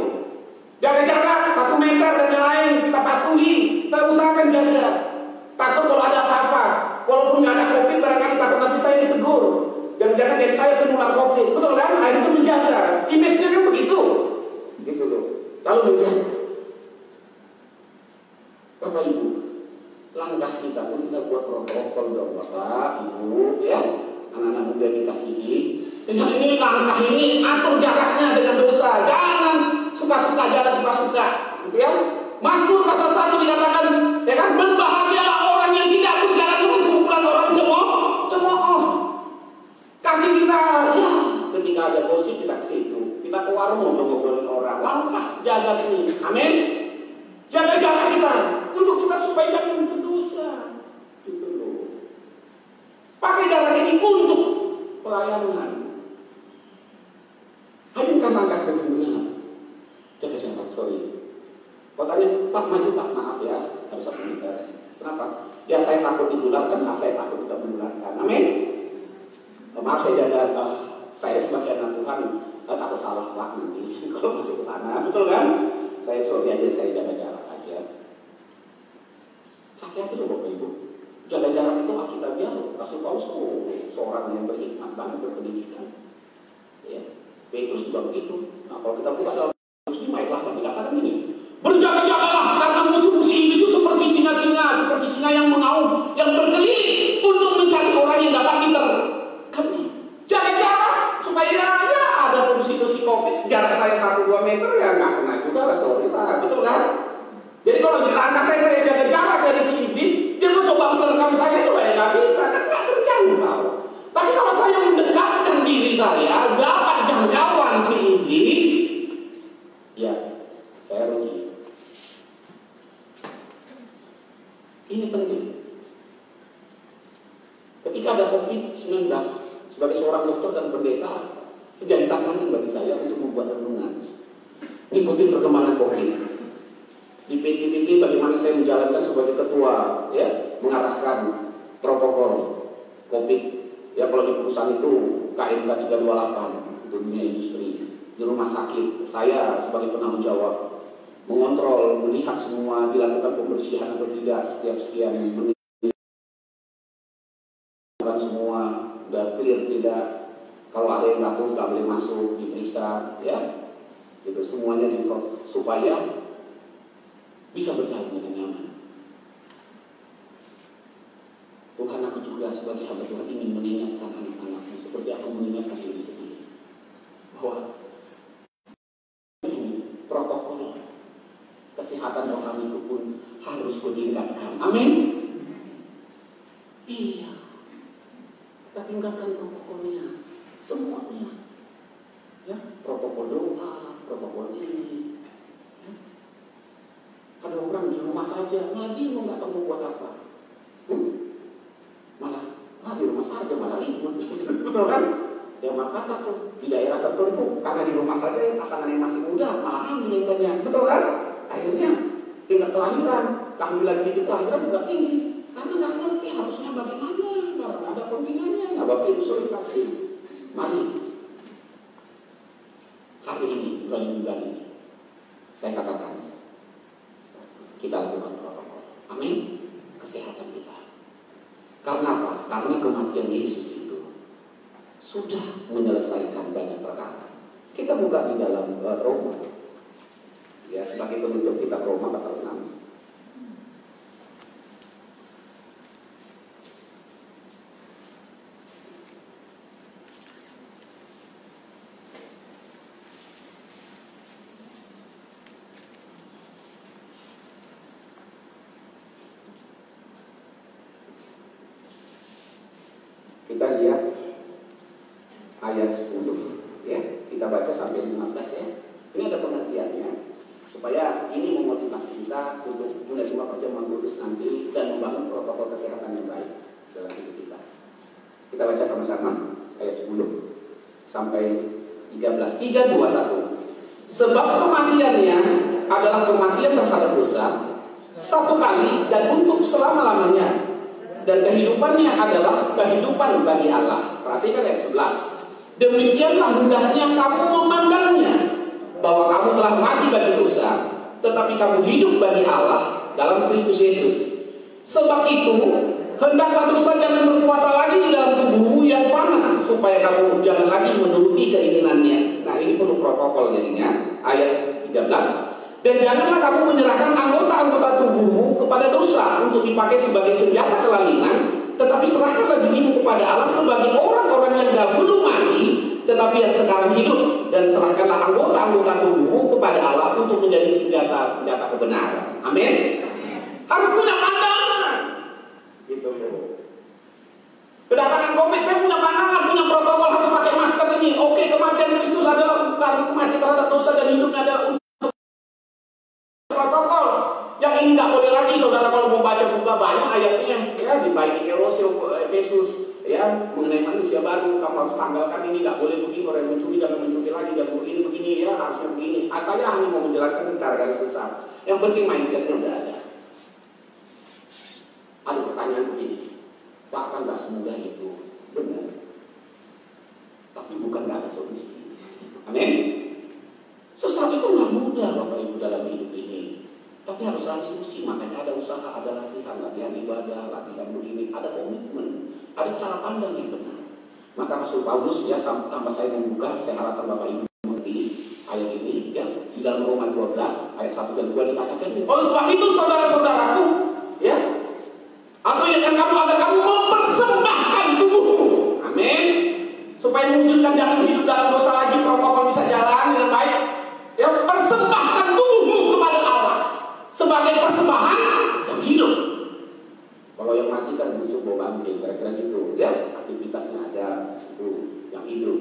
B: Jaga jarak 1 meter dan lain kita patuhi, kita usahakan jaga. Takut kalau ada apa-apa, walaupun nggak ada COVID, barangkali takut nanti saya ditegur. Jangan-jangan dari saya tertular COVID, betul kan? Nah, itu menjaga. Image-nya kan begitu, gitu loh. Lalu menjaga. Bapak Ibu, langkah kita pun kita buat protokol dong, Bapak Ibu, ya, anak-anak muda dikasihi. Misalnya ini langkah ini atur jaraknya dengan dosa, jangan suka-suka jalan suka-suka, gitu ya. Mazmur pasal 1 dikatakan, ya kan, berbahagialah orang yang tidak berjalan dengan kumpulan orang cemooh. Kaki kita, ya, ketika ada gosip kita ke situ, kita ke warung ngobrol-ngobrolin orang, langkah jaga ini, amin. Jaga jarak kita, untuk kita supaya jangan berdosa, gitu loh. Pakai jarak ini untuk pelayanan. Hadirkan langkah kedua. Jaga jarak, sorry. Katanya, Pak maju Pak, maaf ya, harus 1 meter. Kenapa? Ya saya takut ditularkan, saya takut tidak menularkan. Amin. Maaf saya jaga, saya sebagai anak Tuhan takut salah Pak nanti kalau masuk ke sana, betul kan? Saya sorry aja, saya jaga jarak aja. Hati-hati loh Bapak Ibu. Jaga jarak itu Alkitabiah loh. Rasul Paulus seorang yang berhikmat banget, berpendidikan. Ya, Petrus juga begitu. Nah kalau kita buka dalam Petrus 5 ayat 8 dikatakan ini, berjaga-jagalah karena musuh-musuh iblis itu seperti singa-singa diri saya dapat jangkauan si iblis, ya saya rugi. Ini penting. Ketika ada COVID-19, sebagai seorang dokter dan pendeta, jadi tantangan bagi saya untuk membuat renungan, ikutin perkembangan COVID. Di PT bagaimana saya menjalankan sebagai ketua, ya, mengarahkan protokol COVID. Ya, kalau di perusahaan itu KMK 328 untuk dunia industri. Di rumah sakit, saya sebagai penanggung jawab mengontrol, melihat semua dilakukan pembersihan atau tidak setiap sekian menit. Semua udah clear tidak, kalau ada yang batuk nggak boleh masuk, diperiksa, ya, gitu semuanya supaya bisa berjalan dengan nyaman. Tuhan, aku juga sebagai hamba Tuhan ingin mengingatkan anak-anakku seperti aku mengingatkan diri sendiri bahwa ini protokol kesehatan rohani itu pun harus ditingkatkan. Amin. Iya. Kita tinggalkan protokolnya, semuanya, ya, protokol doa, protokol ini, ya. Ada orang di rumah saja malah bingung nggak tahu buat apa, malah di rumah saja malah libur, betul kan? Ya maka tuh di daerah tertentu karena di rumah saja pasangan yang masih muda malah hamil yang betul kan? Akhirnya tingkat kehamilan tinggi kelahiran juga tinggi karena nggak ngerti harusnya bagaimana. Ada pembinanya, nah Bapak Ibu sudah kasih. Mari hari ini, bulan ini, saya katakan kita lakukan protokol. Amin. Kesehatan kita. Karena apa? Karena kematian Yesus itu sudah menyelesaikan banyak perkara. Kita buka di dalam Roma. Ya, sebagai penutup kita Roma pasal 6. Kita lihat ayat 10, ya. Kita baca sampai 15, ya. Ini ada pengertiannya supaya ini memotivasi kita untuk menerima perjamuan kudus nanti dan membangun protokol kesehatan yang baik dalam hidup kita. Kita baca sama-sama ayat 10 sampai 13. 3, 2, 1. Sebab kematiannya adalah kematian terhadap dosa satu kali dan untuk selama-lamanya. Dan kehidupannya adalah kehidupan bagi Allah. Perhatikan ayat 11. Demikianlah hendaknya kamu memandangnya, bahwa kamu telah mati bagi dosa, tetapi kamu hidup bagi Allah dalam Kristus Yesus. Sebab itu, hendaklah dosa jangan berkuasa lagi di dalam tubuhmu yang fana, supaya kamu jangan lagi menuruti keinginannya. Nah, ini perlu protokol jadinya. Ayat 13. Dan janganlah kamu menyerahkan anggota-anggota tubuhmu kepada dosa untuk dipakai sebagai senjata kelaliman, tetapi serahkanlah dirimu kepada Allah sebagai orang-orang yang dahulu mati, tetapi yang sekarang hidup, dan serahkanlah anggota-anggota tubuhmu kepada Allah untuk menjadi senjata-senjata kebenaran. Amin. Harus punya pandangan. Gitu. Kedatangan COVID, saya punya pandangan, punya protokol, harus pakai masker ini. Oke, kematian Kristus adalah kematian terhadap dosa dan hidupnya adalah protokol. Yang ini nggak boleh lagi, saudara, kalau mau baca buka banyak ayatnya, ya, di baik Efesus, ya, mengenai manusia baru, kamu harus tanggalkan ini, nggak boleh begini, orang yang mencuri jangan mencuri lagi, dan begini, ya, harusnya begini. Saya hanya mau menjelaskan secara garis besar. Yang penting mindsetnya udah ada. Ada pertanyaan begini, Pak, kan nggak semudah itu, benar. Tapi bukan nggak ada solusi. Amin. Sesuatu itu nggak mudah, Bapak Ibu, dalam hidup ini. Tapi harus ada solusi, makanya ada usaha, ada latihan ibadah, latihan begini, ada komitmen, ada cara pandang yang benar. Maka Rasul Paulus, ya, tanpa saya membuka, saya harapkan Bapak Ibu mengerti ayat ini, ya, di dalam Roma 12 ayat 1 dan 2 dikatakan ini. Oleh sebab itu, saudara-saudaraku, ya, atau yang kamu agar kamu mempersembahkan tubuhmu, amin, supaya mewujudkan jangan hidup dalam dosa lagi, protokol bisa jalan dengan baik. Ya, persembahkan tubuhmu kepada Allah sebagai persembahan yang hidup. Kalau yang mati kan busuk bau bangkai, kira-kira gitu, ya, aktivitasnya ada itu yang hidup.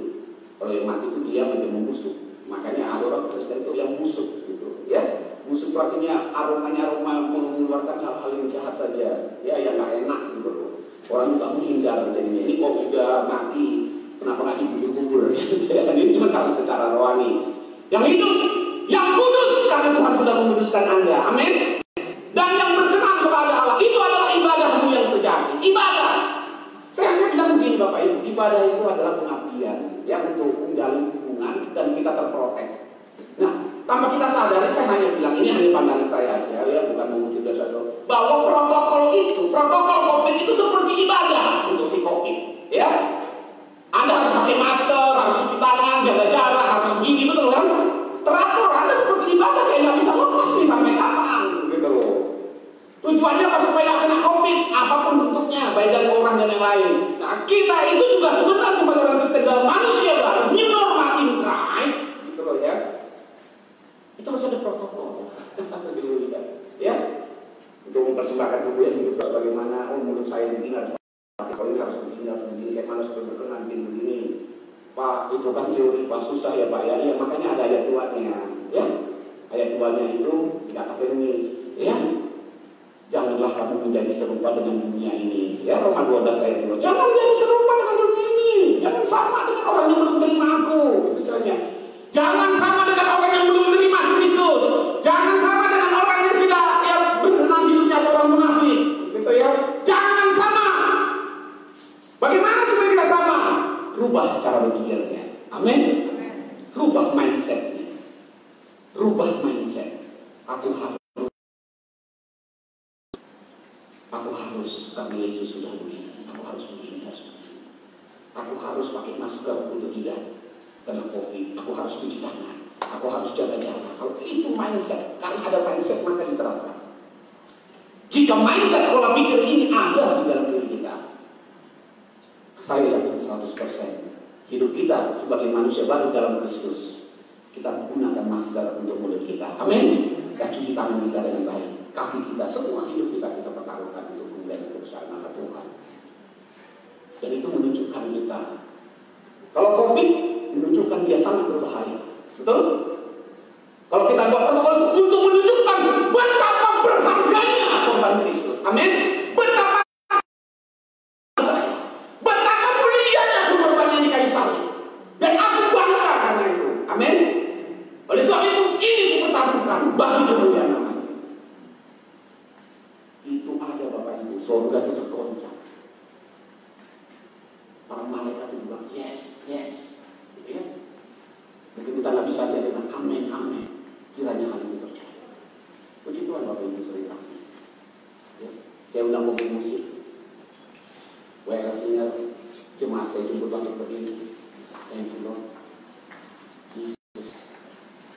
B: Kalau yang mati itu dia menjadi membusuk. Makanya ada orang Kristen itu yang busuk gitu, ya. Busuk itu artinya aromanya mengeluarkan hal-hal yang jahat saja, ya, yang nggak enak gitu loh. Orang juga menghindar jadinya. Ini kok sudah mati, kenapa nggak dikubur-kubur? Ini cuma kalau secara rohani. Yang hidup, yang kudus, karena Tuhan sudah menguduskan Anda. Amin. Dan yang berkenan kepada Allah itu adalah ibadahmu yang sejati. Ibadah. Saya hanya bilang begini Bapak Ibu, ibadah itu adalah pengabdian, ya, untuk menjalin hubungan dan kita terprotek. Nah, tanpa kita sadari, saya hanya bilang ini hanya pandangan saya aja, ya, bukan menguji sesuatu. Bahwa protokol COVID itu seperti ibadah untuk si COVID, ya. Anda harus pakai masker, harus cuci tangan, jaga jarak, harus begini, betul kan? Teratur, Anda seperti ibadah, kayak nggak bisa lepas nih sampai kapan, gitu loh. Tujuannya apa? Supaya nggak kena COVID, apapun bentuknya, baik dari orang dan yang lain. Nah, kita itu juga sebenarnya sebagai orang Kristen dalam manusia baru, new normal in Christ, gitu loh ya. Itu harus ada protokol, ya. Untuk mempersembahkan tubuh yang hidup bagaimana, oh mulut saya begini harus pakai, kalau ini harus begini, kayak mana supaya berkenan begini. Pak, itu kan teori Pak, susah ya Pak ya. Ya makanya ada ayat 2-nya, ya. Ayat 2-nya itu dikatakan ini, ya. Janganlah kamu menjadi serupa dengan dunia ini. Ya, Roma 12 ayat 2. Jangan jadi serupa dengan dunia ini. Jangan sama dengan orang yang belum terima aku, misalnya. Jangan sama dengan orang yang belum menerima Kristus. Jangan sama dengan orang yang tidak, yang berkenan hidupnya atau orang munafik, gitu ya. Jangan sama. Bagaimana supaya kita sama? Rubah cara berpikirnya. Amin. Rubah mindsetnya. Rubah mindset. Aku harus, karena Yesus sudah begini. Aku harus begini, Aku harus pakai masker untuk tidak kena COVID. Aku harus cuci tangan. Aku harus jaga jarak. Kalau itu mindset, karena ada mindset maka diterapkan. Jika mindset pola pikir ini ada di dalam diri kita, saya yakin 100% hidup kita sebagai manusia baru dalam Kristus, kita menggunakan masker untuk mulut kita. Amin. Kita cuci tangan kita dengan baik. Kaki kita, semua hidup kita pertaruhkan untuk kemuliaan kebesaran nama Tuhan. Dan itu menunjukkan kita. Kalau COVID menunjukkan dia sangat berbahaya. Betul? Kalau kita buat protokol untuk menunjukkan betapa berharganya korban Kristus. Amin. Betapa mulianya pengorbanannya di kayu salib. Dan aku bangga karena itu. Amin. Oleh sebab itu ini dipertaruhkan bagi kemuliaan namanya. Itu ada Bapak Ibu, surga itu tergoncang. Para malaikat itu bilang yes, yes, gitu ya. Mungkin kita nggak bisa lihat dengan amin, amin. Kiranya hal itu terjadi. Puji Tuhan Bapak Ibu sering kasih. Ya. Saya undang mobil musik. WL singer jemaat saya jemput lagi begini. Thank you Lord. Yesus.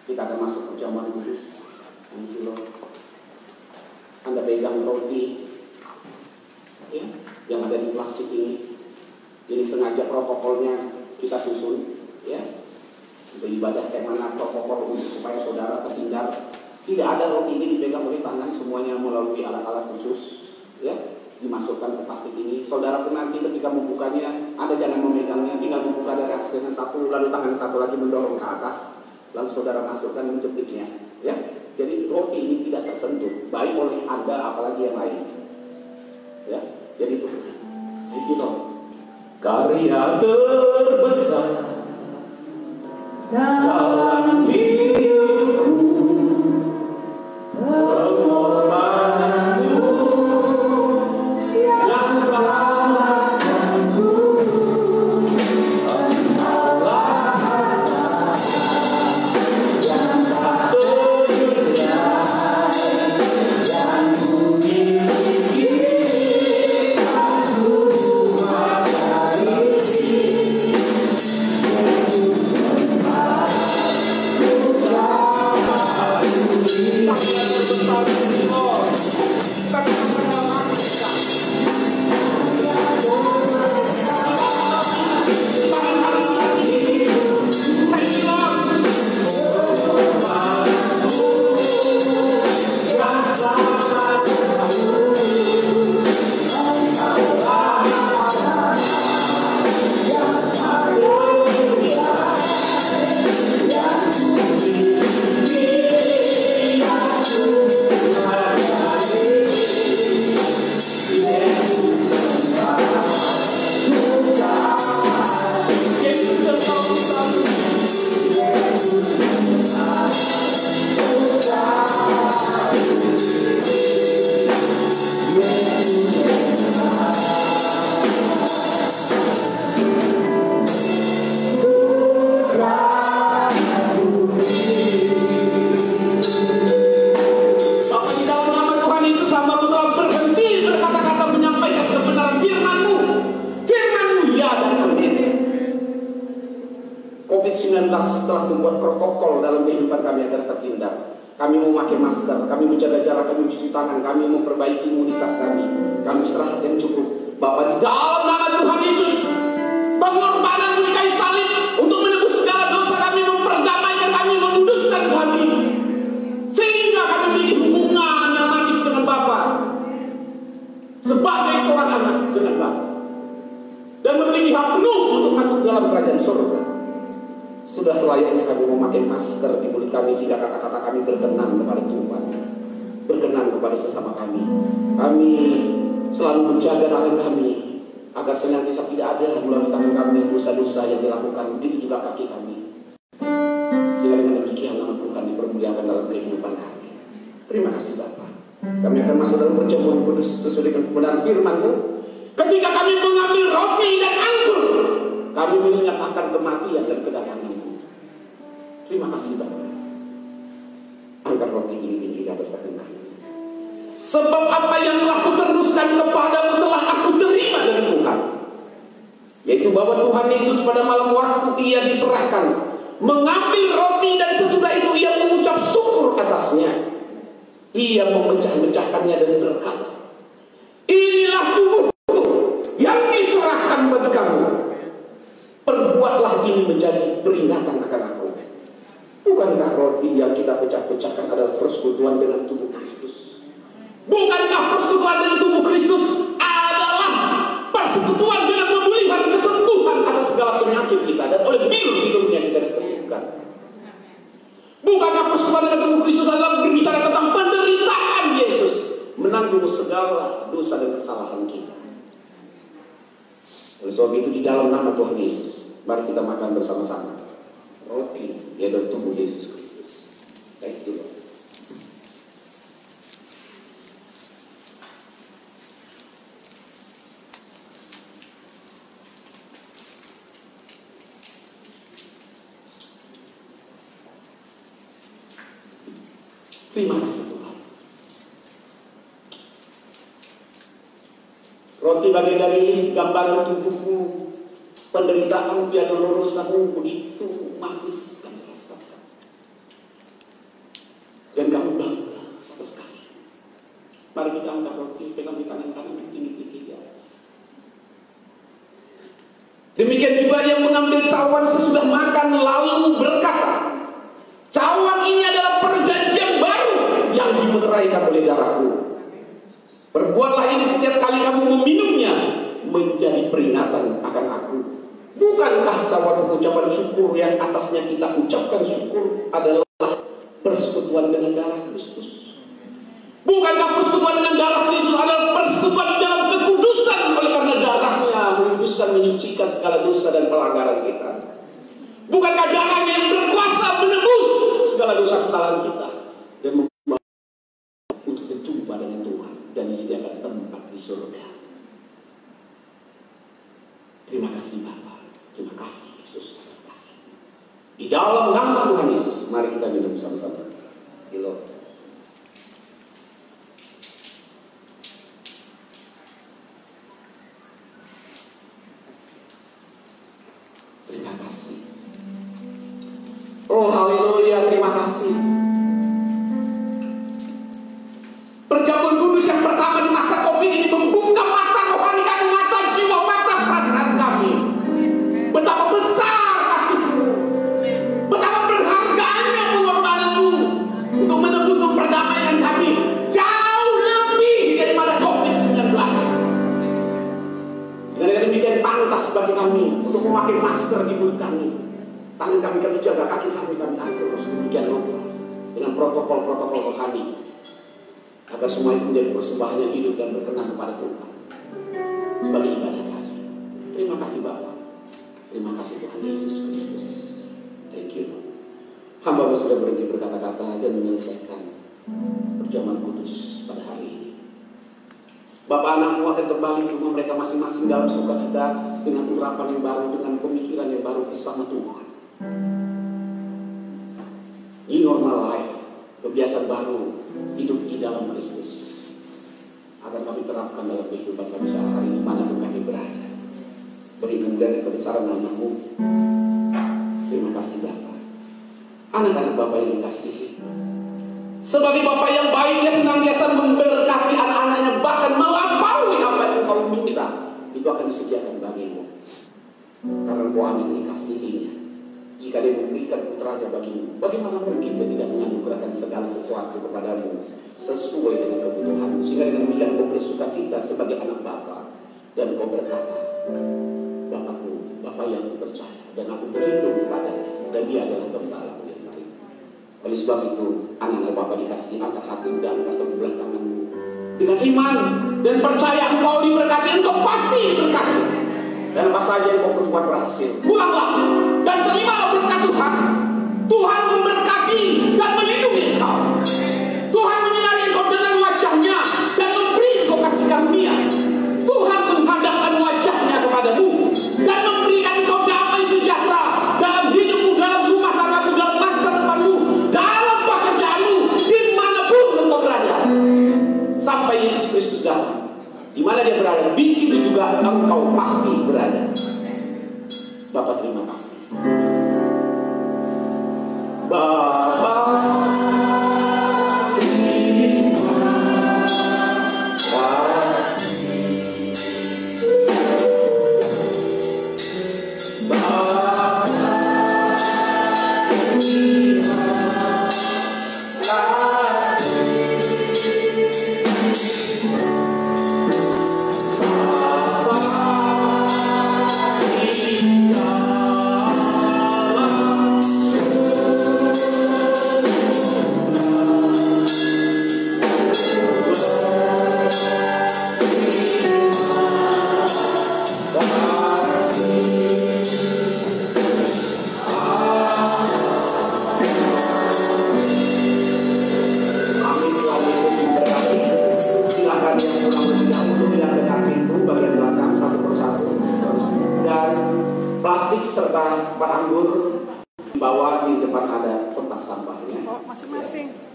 B: Kita akan masuk perjamuan kudus. Thank you Lord. Anda pegang roti, ya, yang ada di plastik ini. Jadi sengaja protokolnya kita susun, ya. Untuk ibadah kayak mana protokol supaya saudara terhindar. Tidak ada roti ini dipegang oleh tangan, semuanya melalui alat-alat khusus, ya. Dimasukkan ke plastik ini. Saudara pun nanti ketika membukanya, Anda jangan memegangnya, tinggal membuka dari atas dengan satu, lalu tangan satu lagi mendorong ke atas, lalu saudara masukkan menjepitnya, ya. Jadi roti ini tidak tersentuh, baik oleh Anda apalagi yang lain, ya. Jadi itu, gitu. Karya terbesar dalam hidupku, pengorbananmu yang selamatkanku, Allah yang tak ternilai, yang ku miliki, aku mengasihi. satu buat protokol dalam kehidupan kami agar terhindar. Kami mau pakai masker, kami menjaga jarak, kami mencuci tangan, kami memperbaiki imunitas kami. Kami istirahat yang cukup. Bapa, di dalam nama Tuhan Yesus, pengorbanan di kayu salib untuk menebus segala dosa kami, memperdamaikan kami, menguduskan kami, sehingga kami memiliki hubungan yang manis dengan Bapa sebagai seorang anak dengan Bapa, dan memiliki hak penuh untuk masuk dalam kerajaan surga. Sudah selayaknya kami memakai masker di mulut kami sehingga kata-kata kami berkenan kepada Tuhan, berkenan kepada sesama kami. Kami selalu menjaga tangan kami agar senantiasa tidak ada melalui tangan kami dosa-dosa yang dilakukan, begitu juga kaki kami. Sehingga dengan demikian nama Tuhan dipermuliakan dalam kehidupan kami. Terima kasih Bapa. Kami akan masuk dalam perjamuan kudus sesuai dengan kebenaran firman-Mu. Ketika kami mengambil roti dan anggur, kami menyatakan kematian dan kedatangan-Mu. Terima kasih Bapa. Angkat roti ini tinggi di atas tangan kami. Sebab apa yang telah kuteruskan kepadamu telah aku terima dari Tuhan, yaitu bahwa Tuhan Yesus pada malam waktu Ia diserahkan mengambil roti, dan sesudah itu Ia mengucap syukur atasnya. Ia memecah-mecahkannya dan berkata, inilah tubuhku yang diserahkan bagi kamu. Perbuatlah ini menjadi peringatan akan aku. Bukankah roti yang kita pecah-pecahkan adalah persekutuan dengan tubuh Kristus? Bukankah persekutuan dengan tubuh Kristus adalah persekutuan dengan pemulihan, kesembuhan atas segala penyakit kita, dan oleh bilur-bilurnya kita disembuhkan? Bukankah persekutuan dengan tubuh Kristus adalah berbicara tentang penderitaan Yesus, menanggung segala dosa dan kesalahan kita? Oleh sebab itu di dalam nama Tuhan Yesus, mari kita makan bersama-sama roti yang dari tubuh Yesus Kristus. Thank you, Lord. Terima kasih Tuhan. Roti bagian dari gambaran tubuhmu, penderitaan via dolorosamu begitu manis kami rasakan. Dan kamu bangga atas kasih. Mari kita angkat roti, pegang di tangan kami tinggi-tinggi di atas. Demikian juga yang mengambil cawan sesudah makan lalu berkata, cawan ini adalah perjanjian baru yang dimeteraikan oleh darahku. Perbuatlah ini setiap kali kamu meminumnya menjadi peringatan akan aku. Bukankah cawan ucapan syukur yang atasnya kita ucapkan syukur adalah persekutuan dengan darah Kristus? Bukankah persekutuan dengan darah Kristus adalah persekutuan dalam kekudusan, oleh karena darahnya menguduskan, menyucikan segala dosa dan pelanggaran kita? Bukankah darahnya yang berkuasa menebus segala dosa kesalahan kita dan membawa untuk berjumpa dengan Tuhan dan disediakan tempat di surga? Terima kasih Bapa, terima kasih Yesus. Di dalam nama Tuhan Yesus, mari kita minum bersama-sama. Terima kasih. Oh haleluya, terima kasih. Perjamuan kudus yang pertama di masa Covid ini membuka mata rohani kami, mata jiwa, mata perasaan kami. Betapa besar kasih-Mu, betapa berharganya pengorbananmu untuk menebus, memperdamaikan kami, jauh lebih daripada COVID-19. Dengan demikian pantas bagi kami untuk memakai masker di mulut kami. Tangan kami jaga, kaki kami atur sedemikian rupa dengan protokol-protokol rohani, agar semua itu menjadi persembahan yang hidup dan berkenan kepada Tuhan sebagai ibadah kami. Terima kasih Bapa, terima kasih Tuhan Yesus Kristus. Thank you. Hamba sudah berhenti berkata-kata dan menyelesaikan perjamuan kudus pada hari ini. Bapak anakmu akan kembali ke rumah mereka masing-masing dalam sukacita, dengan urapan yang baru, dengan pemikiran yang baru bersama Tuhan. Ini normal life, kebiasaan baru, hidup di dalam Kristus, agar kami terapkan dalam kehidupan kami sehari-hari ini manapun kami berada. Beri kemuliaan dan kebesaran nama-Mu. Terima kasih Bapa. Anak-anak Bapak yang dikasihi, sebagai Bapak yang baik, Dia senantiasa memberkati anak-anaknya, bahkan melampaui apa yang engkau minta, itu akan disediakan bagimu. Karena engkau amin dikasihinya. Jika Dia memberikan putranya bagimu, bagaimana mungkin Dia tidak menganugerahkan segala sesuatu kepadamu sesuai dengan kebutuhanmu, sehingga dengan demikian engkau bersukacita sebagai anak Bapa, dan engkau berkata, Bapakku, Bapa yang percaya, dan aku berlindung kepadanya, dan Dia adalah gembala yang baik. Oleh sebab itu, anak-anak Bapa dikasihi, angkat hati dan angkat kedua tanganmu dengan iman dan percaya engkau diberkati, engkau pasti diberkati. Dan apa saja yang kau perbuat berhasil, pulanglah dan terima berkat Tuhan. Tuhan memberkati dan melindungi engkau. Tuhan menyinari engkau dengan wajah-Nya dan memberi engkau kasih karunia. Tuhan menghadapkan wajah-Nya kepadamu dan memberikan engkau damai sejahtera dalam hidupmu, dalam rumah tanggamu, dalam masa depanmu, dalam pekerjaanmu, dimanapun engkau berada. Sampai Yesus Kristus datang, di mana Dia berada, di situ juga engkau pasti berada. Bapak terima kasih. Bapak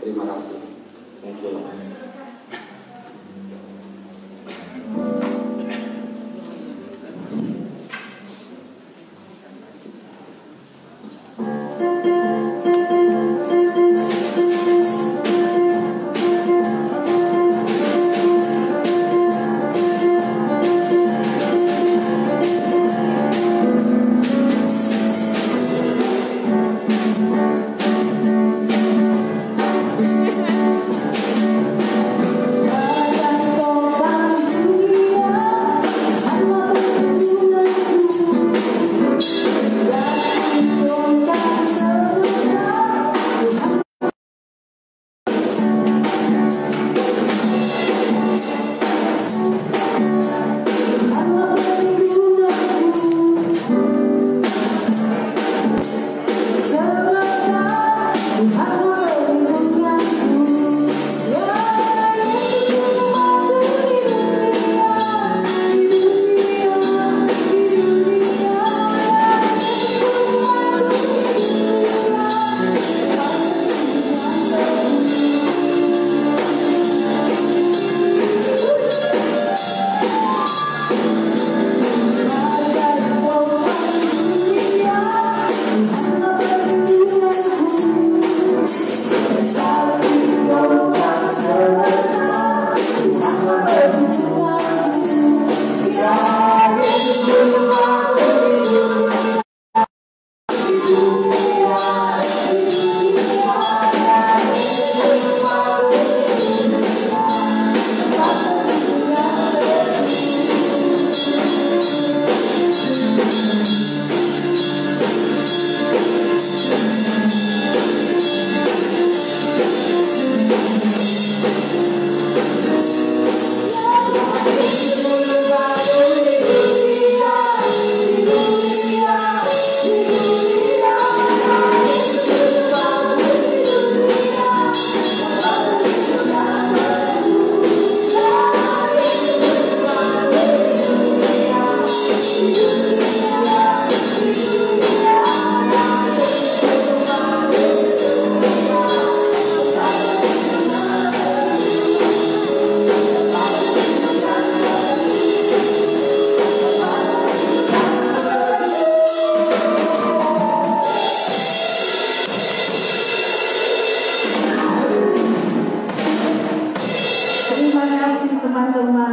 B: terima kasih. Thank you.
C: aroma